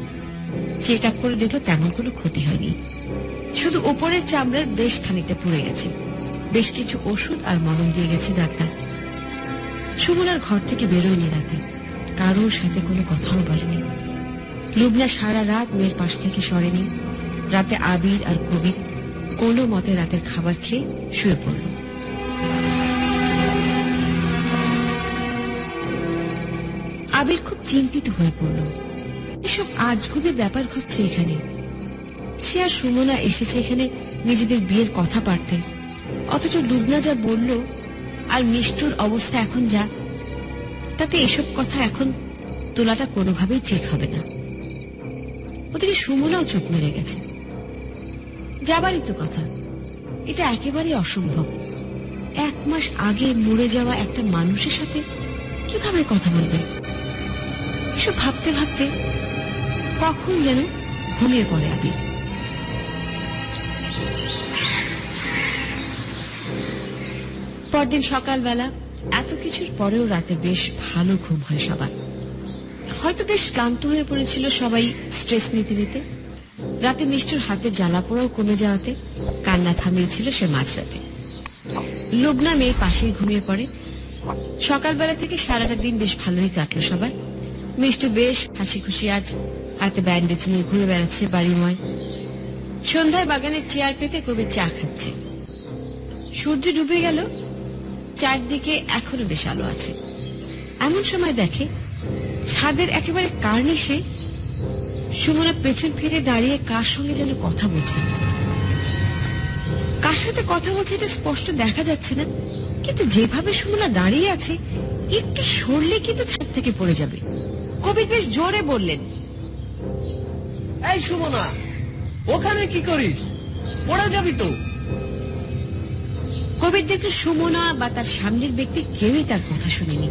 চেক আপ করে দেখলো তেমন কোনো ক্ষতি হয়নি, শুধু উপরের চামড়ার বেশ খানিকটা পুড়ে গেছে। বেশ কিছু ওষুধ আর মলম দিয়ে গেছে ডাক্তার। সুমনার ঘর থেকে বেরোয়নি রাতে, কারোর সাথে কোনো কথাও বলেনি। লুবনা সারা রাত মেয়ের পাশ থেকে সরেনি। রাতে আবির আর কবির কোনো মতে রাতের খাবার খেয়ে শুয়ে পড়ল। আবির খুব চিন্তিত হয়ে পড়ল। এসব আজগুবি ব্যাপার ঘটছে এখানে। সে আর সুমনা এসেছে এখানে নিজেদের বিয়ের কথা পারতে, অথচ লুবনা যা বলল আর মিষ্টুর অবস্থা এখন যা, তাতে এসব কথা এখন তোলাটা কোনোভাবেই ঠিক হবে না। ওদিকে সুমনাও চুপ মেরে গেছে। যাবারই তো কথা, এটা একেবারে অসম্ভব। 1 মাস আগে মরে যাওয়া একটা মানুষের সাথে কিভাবে কথা বলবে? এসব ভাবতে ভাবতে কখন যেন ঘুমিয়ে পড়ে আবির। পরদিন সকালবেলা এত কিছুর পরেও রাতে বেশ ভালো ঘুম হয় সবার। হয়তো বেশ ক্লান্ত হয়ে পড়েছিল সবাই স্ট্রেস নিতে নিতে। রাতে মিষ্টুর হাতে জ্বালা পোড়াও কমে যাওয়াতে কান্না থামিয়েছিল সে মাঝরাতে। লুবনা মেয়ে পাশেই ঘুমিয়ে পড়ে। সকালবেলা থেকে সারাটা দিন বেশ ভালোই কাটলো সবার। মিষ্টু বেশ হাসি খুশি, আজ হাতে ব্যান্ডেজ নিয়ে ঘুরে বেড়াচ্ছে বাড়িময়। সন্ধ্যায় বাগানে চেয়ার পেতে কবির চা খাচ্ছে। সূর্য ডুবে গেল, চারদিকে এখনো বেশ আলো আছে। এমন সময় দেখে ছাদের একেবারে কার্নিশে সুমনা পেছন ফিরে দাঁড়িয়ে কার সঙ্গে যেন কথা বলছে। কার সাথে কথা বলছে এটা স্পষ্ট দেখা যাচ্ছে না, কিন্তু যেভাবে সুমনা দাঁড়িয়ে আছে একটু সরলে কিন্তু ছাদ থেকে পড়ে যাবে। কবির বেশ জোরে বললেন, এই সুমনা, ওখানে কি করিস? পড়ে যাবি তো। কবির দেখল সুমনা বা তার সামনের ব্যক্তি কেউই তার কথা শুনেনি।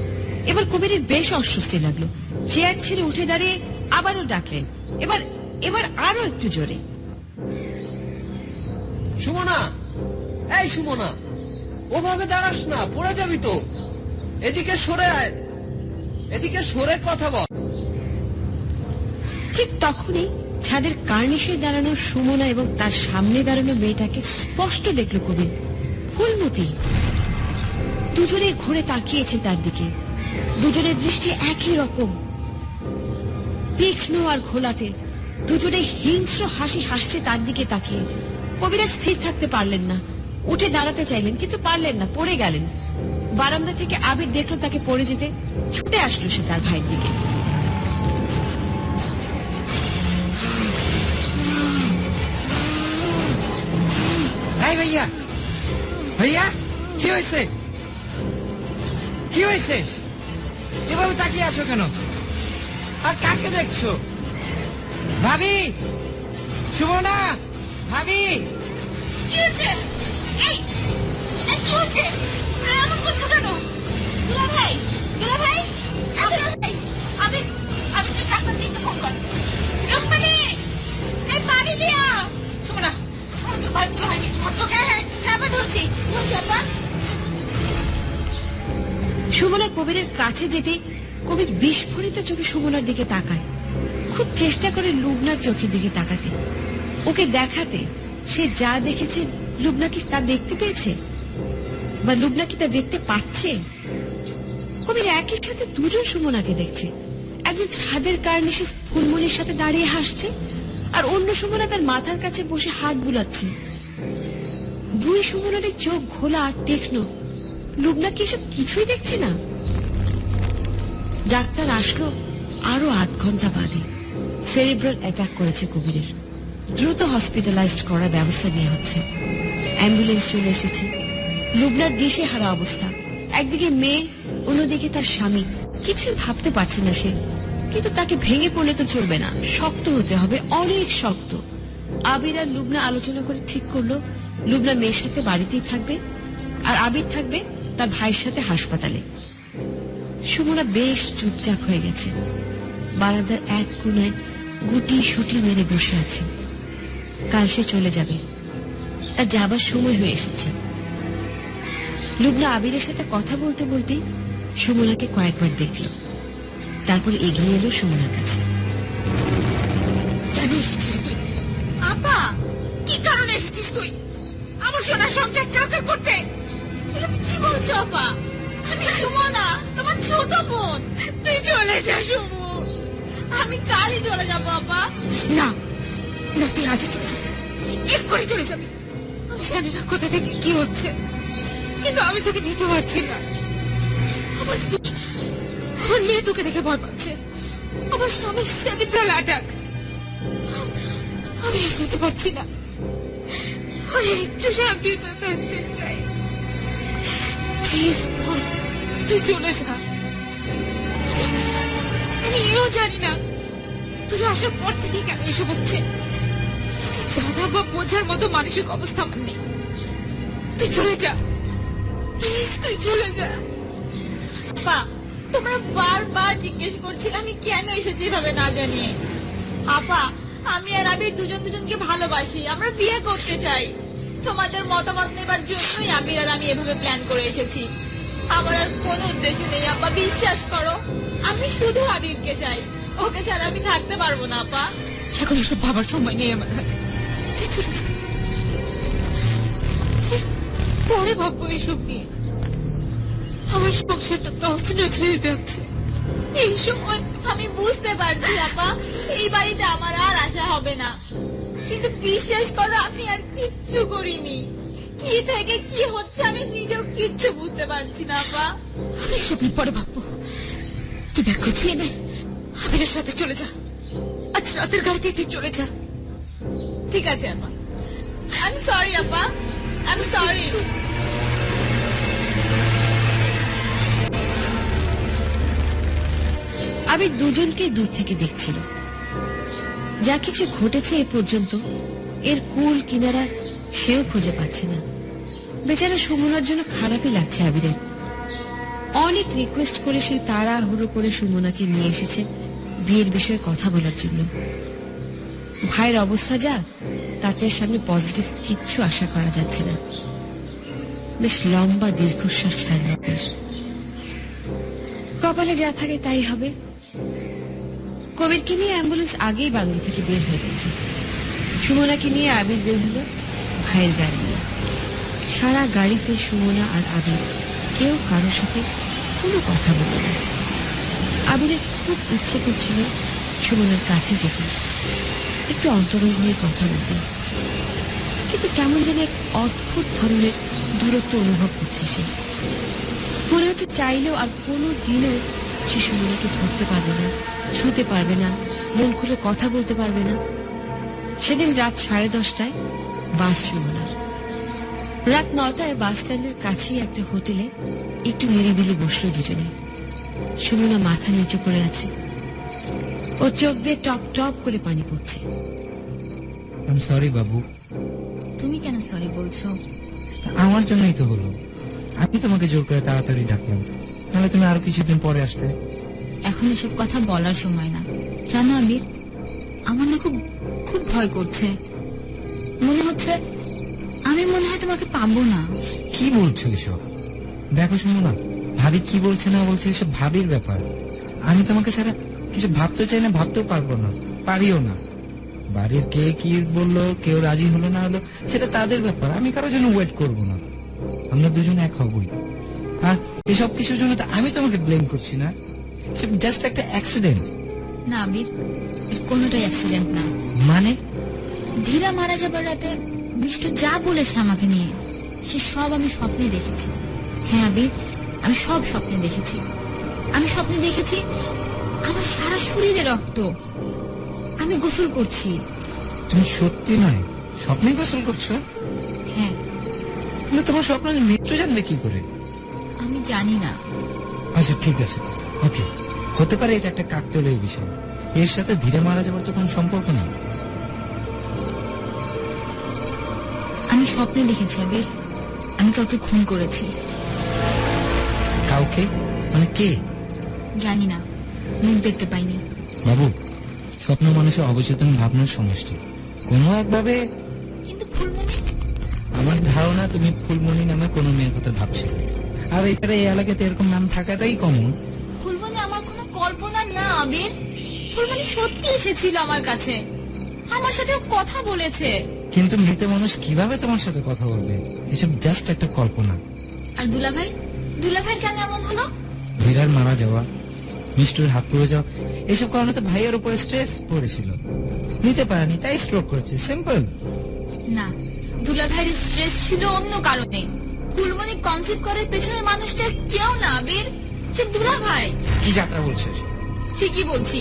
এবার কবিরের বেশ অস্বস্তি লাগলো। চেয়ার ছেড়ে উঠে দাঁড়িয়ে আবারও ডাকলেন, এবার আরো একটু জোরে। সুমনা, এই সুমনা, ওভাবে দাঁড়াস না, পড়ে যাবি তো। এদিকে সরে আয়, এদিকে সরে কথা বল। ঠিক তখনই ছাদের কার্নিশে দাঁড়ানো সুমনা এবং তার সামনে দাঁড়ানো মেয়েটাকে স্পষ্ট দেখল কবির। ফুলমতি। দুজনে ঘুরে তাকিয়েছে তার দিকে। দুজনের দৃষ্টি একই রকম, তীক্ষ্ণ আর ঘোলাটে। দুজনে হিংস্র হাসি হাসছে তার দিকে তাকিয়ে। কবির আর স্থির থাকতে পারলেন না, উঠে দাঁড়াতে চাইলেন কিন্তু পারলেন না, পড়ে গেলেন। বারান্দা থেকে আবির দেখলো তাকে পড়ে যেতে, ছুটে আসলো সে তার ভাইয়ের দিকে। এই ভাইয়া, ভাইয়া, কি হয়েছে? কি হয়েছে? এভাবে তাকিয়ে আছো কেন? আর কাকে দেখছো? ভাবি, সুমনা, ভাবি। কি হয়েছে? এই এই কি হচ্ছে? এমন করছো কেন? দুলা ভাই, দুলা ভাই, আমি তুই ডাক্তার দিতে ফোন কর। রুকমানি, এই পানি লিয়া। সুমনা, তোর ভাই তোর হয়নি। হ্যাঁ, আপা ধরছি আপা। সুমনা কবিরের কাছে যেতে কবির বিস্ফোরিত চোখে সুমনার দিকে তাকায়। খুব চেষ্টা করে লুবনার চোখের দিকে তাকাতে, ওকে দেখাতে সে যা দেখেছে লুবনা কি তা দেখতে পেয়েছে, বা লুবনা কি তা দেখতে পাচ্ছে। কবির একই সাথে দুজন সুমনাকে দেখছে। একজন ছাদের কার্নিশে ফুলমনির সাথে দাঁড়িয়ে হাসছে, আর অন্য সুমনা তার মাথার কাছে বসে হাত বুলাচ্ছে। দুই সুমনারের চোখ ঘোলা আর তীক্ষ্ণ। লুবনা কি এসব কিছুই দেখছে না? ডাক্তার আসলো আরো আধ ঘন্টা বাদে। সেরিব্রাল অ্যাটাক করেছে কবিরের। দ্রুত হসপিটালাইজড করার ব্যবস্থা নেওয়া হচ্ছে। অ্যাম্বুলেন্স চলে এসেছে। লুবনার দিশে হারা অবস্থা। একদিকে মেয়ে, অন্যদিকে তার স্বামী। কিছুই ভাবতে পারছে না সে, কিন্তু তাকে ভেঙে পড়লে তো চলবে না, শক্ত হতে হবে, অনেক শক্ত। আবির আর লুবনা আলোচনা করে ঠিক করলো লুবনা মেয়ের সাথে বাড়িতেই থাকবে, আর আবির থাকবে তার ভাইয়ের সাথে হাসপাতালে। সুমনা বেশ চুপচাপ হয়ে গেছে। বারান্দার এক কোণায় গুটি সুটি মেরে বসে আছে। কাল সে চলে যাবে, তার যাবার সময় হয়ে এসেছে। লুবনা আবিরের সাথে কথা বলতে বলতেই সুমনাকে কয়েকবার দেখল, তারপর এগিয়ে এলো সুমনার কাছে। কেন এসেছিস তুই? আপা, কি কারণে এসেছিস তুই আমার সোনার সংসার চাকর করতে? এসব কি বলছো আপা? আমি সুমনা, তোমার ছোট বোন। তুই চলে যা সুমু। আমি কালই চলে যাবো আপা। না না, তুই আজই চলে যাবি, এক্ষুনি চলে যাবি। আমি জানি না কোথা থেকে কি হচ্ছে, কিন্তু আমি তোকে যেতে পারছি না। আমার মেয়ে তোকে দেখে ভয় পাচ্ছে। আমার স্বামীর সেরিব্রাল অ্যাটাক। আমি আর যেতে পারছি না। আমি একটু শান্তিতে থাকতে চাই। প্লিজ বল, তুই চলে যা। আমি এও জানি না তুই আসার পর থেকে কেন এসব হচ্ছে। জানা বা বোঝার মতো মানসিক অবস্থা আমার নেই। তুই চলে যা, প্লিজ তুই চলে যা। আপা, তোমরা বারবার জিজ্ঞেস করছিলে আমি কেন এসেছি এভাবে না জানিয়ে। আপা, আমি আর আবির দুজনকে ভালোবাসি, আমরা বিয়ে করতে চাই। তোমাদের মতামত নেবার জন্যই আবির আর আমি এভাবে প্ল্যান করে এসেছি। আমার আর কোনো উদ্দেশ্য নেই আপা, বিশ্বাস করো। আমি শুধু আবিরকে চাই, ওকে ছাড়া আমি থাকতে পারবো না আপা। এখন এসব ভাবার সময় নেই আমার হাতে। তুই চলে যা, পরে ভাববো এসব নিয়ে। আমার সংসারটা তছনছ হয়ে যাচ্ছে এই সময়। আমি বুঝতে পারছি আপা, এই বাড়িতে আমার আর আশা হবে না, কিন্তু বিশ্বাস করো আমি আর কিচ্ছু করিনি। কি থেকে কি হচ্ছে আমি নিজেও কিচ্ছু বুঝতে পারছি না আপা। আমি এসবের পরে ভাববো। তুই ব্যাগ গুছিয়ে নে, আবিরের সাথে চলে যা। আজ রাতের গাড়িতে তুই চলে যা। ঠিক আছে আপা, আই এম সরি আপা, আই এম সরি। আবির দুজনকে দূর থেকে দেখছিল। যা কিছু ঘটেছে এ পর্যন্ত এর কুল কিনারা সেও খুঁজে পাচ্ছে না। বেচারা সুমনার জন্য খারাপই লাগছে আবিরের। অনেক রিকোয়েস্ট করে সে তাড়াহুড়ো করে সুমনাকে নিয়ে এসেছে বিয়ের বিষয়ে কথা বলার জন্য। ভাইয়ের অবস্থা যা, তাতে সামনে পজিটিভ কিচ্ছু আশা করা যাচ্ছে না। বেশ লম্বা দীর্ঘশ্বাস ছাড়ল বেশ। কপালে যা থাকে তাই হবে। কবিরকে নিয়ে অ্যাম্বুলেন্স আগেই বাংলো থেকে বের হয়ে গেছে। সুমনাকে নিয়ে আবির বের হলো ভাইয়ের গাড়ি নিয়ে। সারা গাড়িতে সুমনা আর আবির, কেউ কারোর সাথে কোনো কথা বলল না। আবিরের খুব ইচ্ছে করছিল সুমনার কাছে যেতে, একটু অন্তরঙ্গ হয়ে কথা বলতে, কিন্তু কেমন যেন এক অদ্ভুত ধরনের দূরত্ব অনুভব করছে সে। মনে হচ্ছে চাইলেও আর কোনো দিনও সে সুমনাকে ধরতে পারবে না, ছুঁতে পারবে না, মন খুলে কথা বলতে পারবে না। সেদিন রাত 10:30টায় বাস সুমনার। রাত 9টায় বাস স্ট্যান্ডের কাছেই একটা হোটেলে একটু নিরিবিলি বসলো দুজনে। সুমনা মাথা নিচু করে আছে, ওর চোখ দিয়ে টপ টপ করে পানি পড়ছে। আই এম সরি বাবু। তুমি কেন সরি বলছো? আমার জন্যই তো হলো। আমি তোমাকে জোর করে তাড়াতাড়ি ডাকলাম, নাহলে তুমি আরো কিছুদিন পরে আসতে। এখন এসব কথা বলার সময় না, জানো আবির, আমার না খুব খুব ভয় করছে। মনে হচ্ছে আমি মনে হয় তোমাকে পাবো না। কি বলছো এসব? দেখো শুনো না, ভাবি কি বলছে না বলছে এসব ভাবির ব্যাপার। আমি তোমাকে ছাড়া কিছু ভাবতে চাই না, ভাবতেও পারবো না, পারিও না। বাড়ির কে কি বললো, কেউ রাজি হলো না হলো, সেটা তাদের ব্যাপার। আমি কারোর জন্য ওয়েট করবো না। আমরা দুজন এক হবই। আর এসব কিছুর জন্য তো আমি তোমাকে ব্লেম করছি না, সে জাস্ট একটা অ্যাক্সিডেন্ট। না আবির, এর কোনোটাই অ্যাক্সিডেন্ট না। মানে ধীরা মারা যাবার রাতে বিষ্টু যা বলেছে আমাকে নিয়ে, সে সব আমি স্বপ্নে দেখেছি। হ্যাঁ আবির, আমি সব স্বপ্নে দেখেছি। আমি স্বপ্নে দেখেছি আমার সারা শরীরে রক্ত, আমি গোসল করছি। তুমি সত্যি নয় স্বপ্নে গোসল করছো? হ্যাঁ। কিন্তু তোমার স্বপ্ন মৃত্যু জানবে কি করে? আমি জানি না। আচ্ছা ঠিক আছে, ওকে, হতে পারে এটা একটা কাকতালীয় বিষয়। এর সাথে ধীরে মারা যাবার তো কোনো সম্পর্ক নেই। আমি স্বপ্নে দেখেছি আবির, আমি কাউকে খুন করেছি। কাউকে? মানে কে? জানি না, মুখ দেখতে পাইনি। বাবু, স্বপ্ন মানুষের অবচেতন ভাবনার সমষ্টি। কোনো একভাবে কিন্তু ফুলমণি, আমার ধারণা তুমি ফুলমণি নামে কোনো মেয়ের কথা ভাবছিলে। আর এছাড়া এই এলাকাতে এরকম নাম থাকাটাই কমন। ফুলমণি আমার কোনো কল্পনা না আবির, ফুলমণি সত্যি এসেছিল আমার কাছে, আমার সাথে কথা বলেছে। কিন্তু মৃত মানুষ কিভাবে তোমার সাথে কথা বলবে? এসব জাস্ট একটা কল্পনা। আর দুলাভাই, দুলাভাইয়ের কেন এমন হলো? ধীরার মারা যাওয়া, মিষ্টুর হাত পুড়ে যাওয়া, এসব কারণে তো ভাইয়ের উপরে স্ট্রেস পড়েছিল, নিতে পারেনি, তাই স্ট্রোক করেছে। সিম্পল। না, দুলাভাইয়ের স্ট্রেস ছিল অন্য কারণে। ফুলমণি কনসিভ করার পেছনের মানুষটা কেউ না আবির, সে দুলাভাই। কি যাত্রা বলছো? ঠিকই বলছি,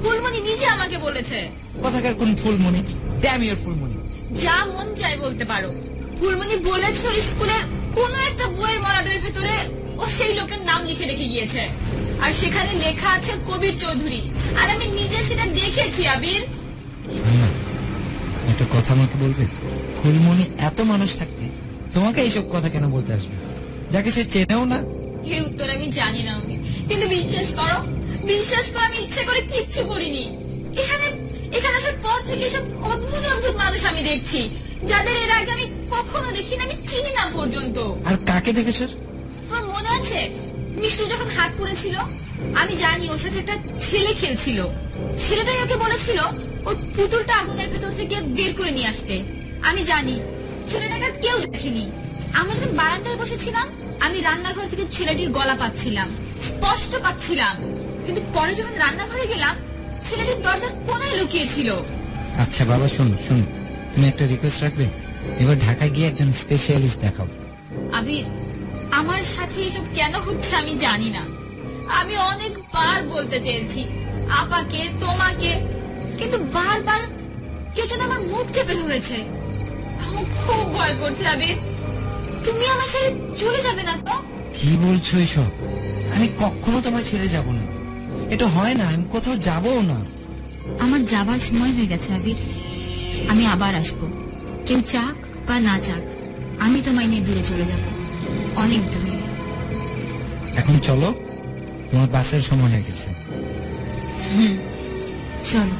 ফুলমণি নিজে আমাকে বলেছে। কথাকার কোন ফুলমণি? Dam your Phulmoni. যা মন চাই বলতে পারো। ফুলমণি বলেছে ওর স্কুলের কোন একটা বইয়ের মরাদের ভেতরে ও সেই লোকের নাম লিখে রেখে গিয়েছে, আর সেখানে লেখা আছে কবির চৌধুরী। আর আমি নিজে সেটা দেখেছি আবির। শোনো, একটা কথা আমাকে বলবে? ফুলমণি এত মানুষ থাকতে তোমাকে এইসব কথা কেন বলতে আসবে, যাকে সে চেনেও না? এর উত্তর আমি জানি না আমি, কিন্তু বিশ্বাস করো, বিশ্বাস করো, আমি ইচ্ছে করে কিচ্ছু করিনি। এখানে এখানে আসার পর থেকে সব অদ্ভুত অদ্ভুত মানুষ আমি দেখছি, যাদের এর আগে আমি কখনো দেখিনি, আমি চিনি না পর্যন্ত। আর কাকে দেখেছো? তোর মনে আছে মিষ্টু যখন হাত পড়েছিল? আমি জানি ওর সাথে একটা ছেলে খেলছিল। ছেলেটাই ওকে বলেছিল ওর পুতুলটা আগুনের ভেতর থেকে বের করে নিয়ে আসতে। আমি জানি ছেলেটাকে আর কেউ দেখেনি। আমরা যখন বারান্দায় বসেছিলাম, আমি রান্নাঘর থেকে ছেলেটির গলা পাচ্ছিলাম, স্পষ্ট পাচ্ছিলাম। কিন্তু পরে যখন রান্নাঘরে গেলাম, ছেলেটির দরজার কোনায় লুকিয়েছিল। আচ্ছা বাবা, শোনো, তুমি একটা রিকোয়েস্ট রাখবে? এবার ঢাকায় গিয়ে একজন স্পেশালিস্ট দেখাও। আবির, আমার সাথে এসব কেন হচ্ছে আমি জানি না। আমি অনেকবার বলতে চেয়েছি আপাকে, তোমাকে, কিন্তু বারবার কে যেন আমার মুখ চেপে ধরেছে। আমার খুব ভয় করছে আবির, তুমি আমার ছেড়ে চলে যাবে না তো? কি বলছো এসব? আমি কখনো তোমায় ছেড়ে যাব না। এটা হয় না, আমি কোথাও যাবও না। আমার যাবার সময় হয়ে গেছে আবির, আমি আবার আসবো। কেউ চাক বা না চাক, আমি তোমায় নিয়ে দূরে চলে যাব, অনেক দূরে। এখন চলো, তোমার বাসের সময় হয়ে গেছে। চলো।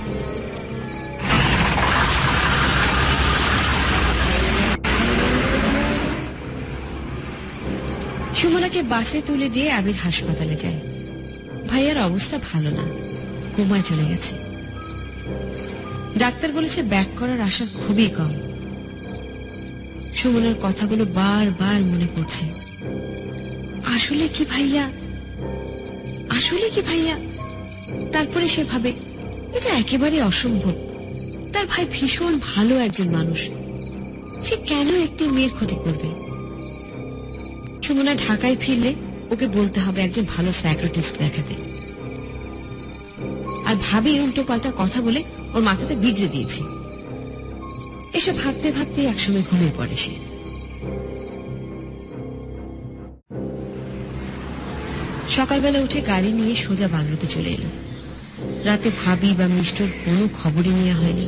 সুমনাকে বাসে তুলে দিয়ে আবির হাসপাতালে যায়। ভাইয়ার অবস্থা ভালো না, কোমায় চলে গেছে। ডাক্তার বলেছে ব্যাক করার আশা খুবই কম। সুমনার কথাগুলো বারবার মনে পড়ছে। আসলে কি ভাইয়া, আসলে কি ভাইয়া? তারপরে সে ভাবে এটা একেবারে অসম্ভব। তার ভাই ভীষণ ভালো একজন মানুষ, সে কেন একটি মেয়ের ক্ষতি করবে? সুমনা ঢাকায় ফিরলে ওকে বলতে হবে একজন ভালো সাইকিয়াট্রিস্ট দেখাতে। আর ভাবি উল্টো পাল্টা কথা বলে ওর মাথাটা বিগড়ে দিয়েছে। এসব ভাবতে ভাবতে একসময় ঘুমিয়ে পড়ে সে। সকালবেলা উঠে গাড়ি নিয়ে সোজা বাংলোতে চলে এলো। রাতে ভাবি বা মিষ্টুর কোনো খবরই নেওয়া হয়নি।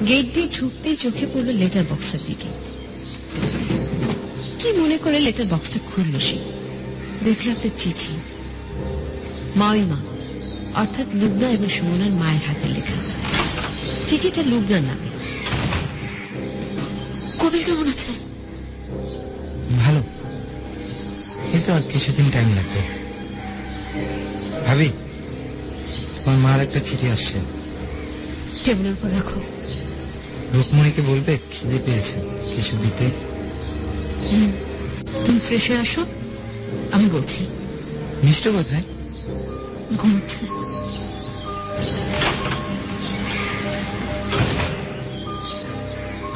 গেট দিয়ে ঢুকতেই চোখে পড়লো লেটার বক্সের দিকে। কি মনে করে লেটার বক্সটা খুলল সে, দেখলো একটা চিঠি। মাইমা অর্থাৎ লুবনা এবং সুমনার মায়ের হাতে লেখা। চিঠিটা লুবনার নামে। কবির কেমন আছে? ভালো, এই তো আর কিছুদিন টাইম লাগবে। ভাবি, তোমার মার একটা চিঠি আসছে। টেবিলের উপর রাখো। রুকমণিকে বলবে খিদে পেয়েছে, কিছু দিতে। তুমি ফ্রেশ হয়ে আসো, আমি বলছি। মিষ্টু কোথায়? ঘুমোচ্ছে।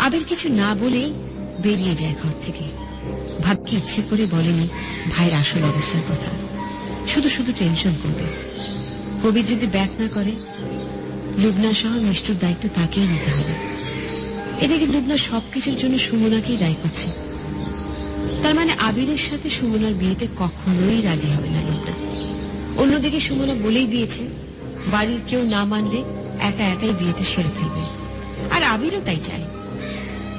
আবির কিছু না বলেই বেরিয়ে যায় ঘর থেকে। ভাবকে ইচ্ছে করে বলেনি ভাইয়ের আসল অবস্থার কথা, শুধু শুধু টেনশন করবে। কবির যদি ব্যাক না করে, লুবনা সহ মিষ্টুর দায়িত্ব তাকেই নিতে হবে। এদিকে লুবনা সবকিছুর জন্য সুমনাকেই দায়ী করছে। তার মানে আবিরের সাথে সুমনার বিয়েতে কখনোই রাজি হবে না লুবনা। অন্যদিকে সুমনা বলেই দিয়েছে বাড়ির কেউ না মানলে একা একাই বিয়েটা সেরে ফেলবে। আর আবিরও তাই চায়।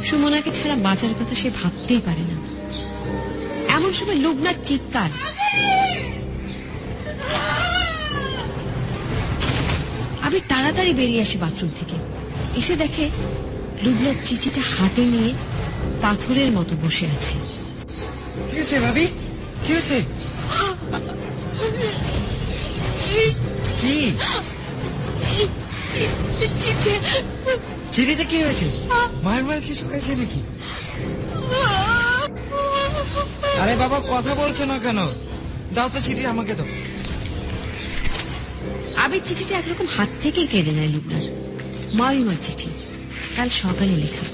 সুমনাকে ছাড়া বাঁচার কথা সে ভাবতেই পারে না। এমন সময় লুবনার চিৎকার। আবির তাড়াতাড়ি বেরিয়ে আসে বাথরুম থেকে। এসে দেখে লুবনার চিঠিটা হাতে নিয়ে পাথরের মতো বসে আছে। কি হয়েছে ভাবি? কি হয়েছে? কি চিঠিতে কি হয়েছে? মার কিছু হয়েছে নাকি? আরে বাবা, কথা বলছো না কেন? দাও তো চিঠি আমাকে দাও। আবির চিঠিটা একরকম হাত থেকেই কেড়ে নেয় লুবনার। মায়ুমার চিঠি, কাল সকালে লেখা।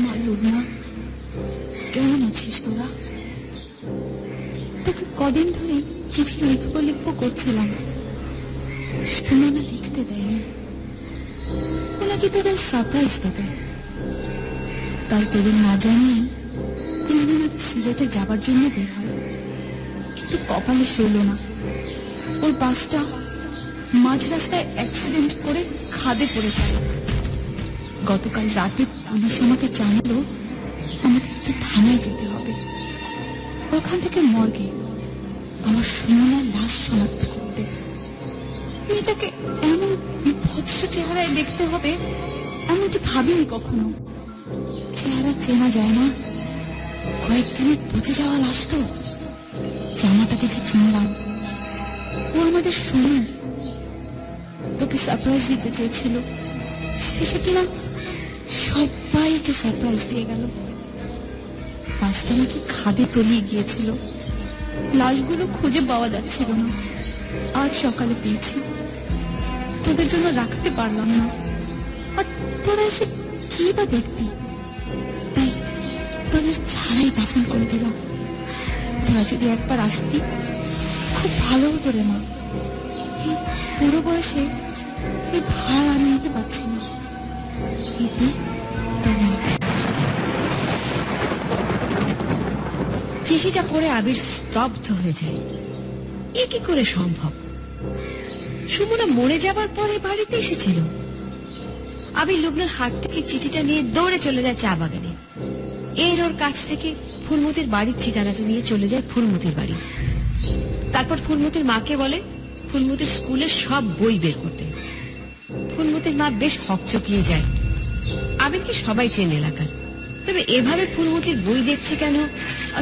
মা লুবনা, কেমন আছিস তোরা? তোকে কদিন ধরে চিঠি লিখবো করছিলাম, সুমনা লিখতে দেয়নি। ওনাকে তোদের সারপ্রাইজ দেবে, তাই তোদের না জানিয়ে 3 দিন আগে সিলেটে যাবার জন্য বের হয়। কিন্তু কপালে সইল না, ওর বাসটা মাঝ রাস্তায় অ্যাক্সিডেন্ট করে খাদে পড়ে যায়। গতকাল রাতে পুলিশ আমাকে জানালো আমাকে একটু থানায় যেতে হবে, ওখান থেকে মর্গে আমার সুমনার লাশ শনাক্ত করতে। মেয়েটাকে এমন বিভৎস চেহারায় দেখতে হবে এমনটি ভাবিনি কখনো। চেহারা চেনা যায় না, কয়েকদিনের পচে যাওয়া লাশ তো। জামাটা দেখে চিনলাম, ও আমাদের সুমন। তোকে সারপ্রাইজ দিতে চেয়েছিল, শেষে কিনা সবাইকে সারপ্রাইজ দিয়ে গেল। লাশটা নাকি খাদে তলিয়ে গিয়েছিল, লাশগুলো খুঁজে পাওয়া যাচ্ছিল না। আজ সকালে পেয়েছি, তোদের জন্য রাখতে পারলাম না। আর তোরা এসে কি বা দেখবি, তাই তোদের ছাড়াই দাফন করে দিলাম। তোরা যদি একবার আসতি খুব ভালো হতো রে মা। এই পুরো বয়সে এই ভার আমি নিতে পারছি না। এতে তোর মা। চিঠিটা পড়ে আবির স্তব্ধ হয়ে যায়। এ কি করে সম্ভব? সুমনা মরে যাবার পরে বাড়িতে এসেছিল। আবির লুবনার হাত থেকে চিঠিটা নিয়ে দৌড়ে চলে যায় চা বাগানে। এর ওর কাছ থেকে ফুলমতির বাড়ির ঠিকানাটা নিয়ে চলে যায় ফুলমতির বাড়ি। তারপর ফুলমতির মাকে বলে ফুলমতির স্কুলের সব বই বের করতে। ফুলমতির মা বেশ হকচকিয়ে যায়। আবিরকে সবাই চেনে এলাকার, তবে এভাবে ফুলমতির বই দেখছে কেন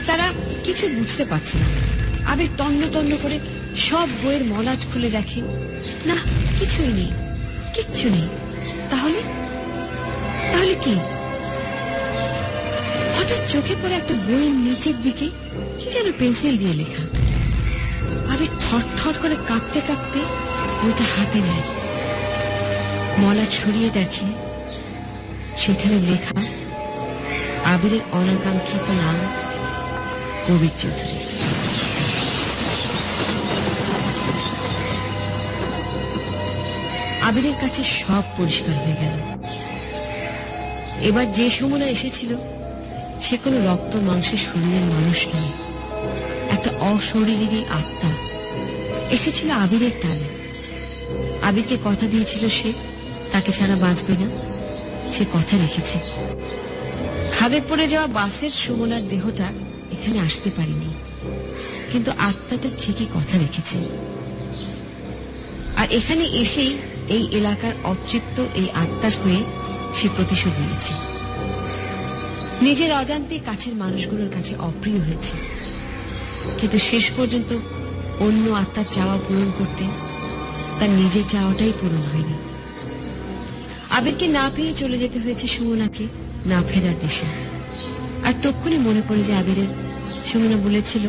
তারা কিছু বুঝতে পারছে না। আবির তন্ন তন্ন করে সব বইয়ের মলাট খুলে দেখে, না কিছুই নেই, কিচ্ছু নেই। তাহলে তাহলে কি? হঠাৎ চোখে পড়ে একটা বইয়ের নিচের দিকে কি যেন পেন্সিল দিয়ে লেখা। আবির থর থর করে কাঁপতে কাঁপতে বইটা হাতে নেয়, মলাট সরিয়ে দেখে সেখানে লেখা আবিরের অনাকাঙ্ক্ষিত নাম কবির চৌধুরী। আবিরের কাছে সব পরিষ্কার হয়ে গেল। এবার যে সুমনা এসেছিল সে কোনো রক্ত মাংসের শরীরের মানুষ নয়, একটা অশরীরী আত্মা এসেছিল আবিরের টানে। আবিরকে কথা দিয়েছিল সে তাকে ছাড়া বাঁচবে না, সে কথা রেখেছে। খাদে পড়ে যাওয়া বাসের সুমনার দেহটা এখানে আসতে পারেনি, কিন্তু আত্মাটা ঠিকই কথা রেখেছে। আর এখানে এসেই এই এলাকার অতৃপ্ত এই আত্মার হয়ে সে প্রতিশোধ নিয়েছে। নিজের অজান্তে কাছের মানুষগুলোর কাছে অপ্রিয় হয়েছে, কিন্তু শেষ পর্যন্ত অন্য আত্মার চাওয়া পূরণ করতে তার নিজের চাওয়াটাই পূরণ হয়নি। আবিরকে না পেয়ে চলে যেতে হয়েছে সুমনাকে না ফেরার দেশে। আর তক্ষুনি মনে পড়ে যে আবিরের সুমনা বলেছিল,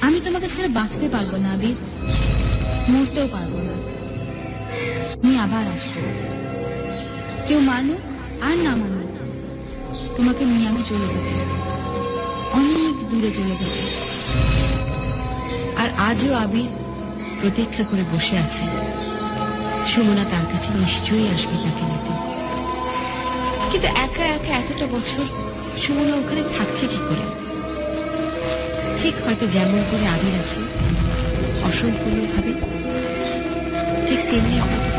আমি তোমাকে ছাড়া বাঁচতে পারবো না আবির, মরতেও পারবো না। আমি আবার আসবো, কেউ মানুক আর না মানুক, তোমাকে নিয়ে আমি চলে যাবো, অনেক দূরে চলে যাবো। আর আজও আবির প্রতীক্ষা করে বসে আছে সুমনা তার কাছে নিশ্চয়ই আসবে তাকে নিতে। কিন্তু একা একা এতটা বছর সুমনা ওখানে থাকছে কি করে? ঠিক হয়তো যেমন করে আবির আছে অসম্পূর্ণ ভাবে, ঠিক তেমনি হয়তো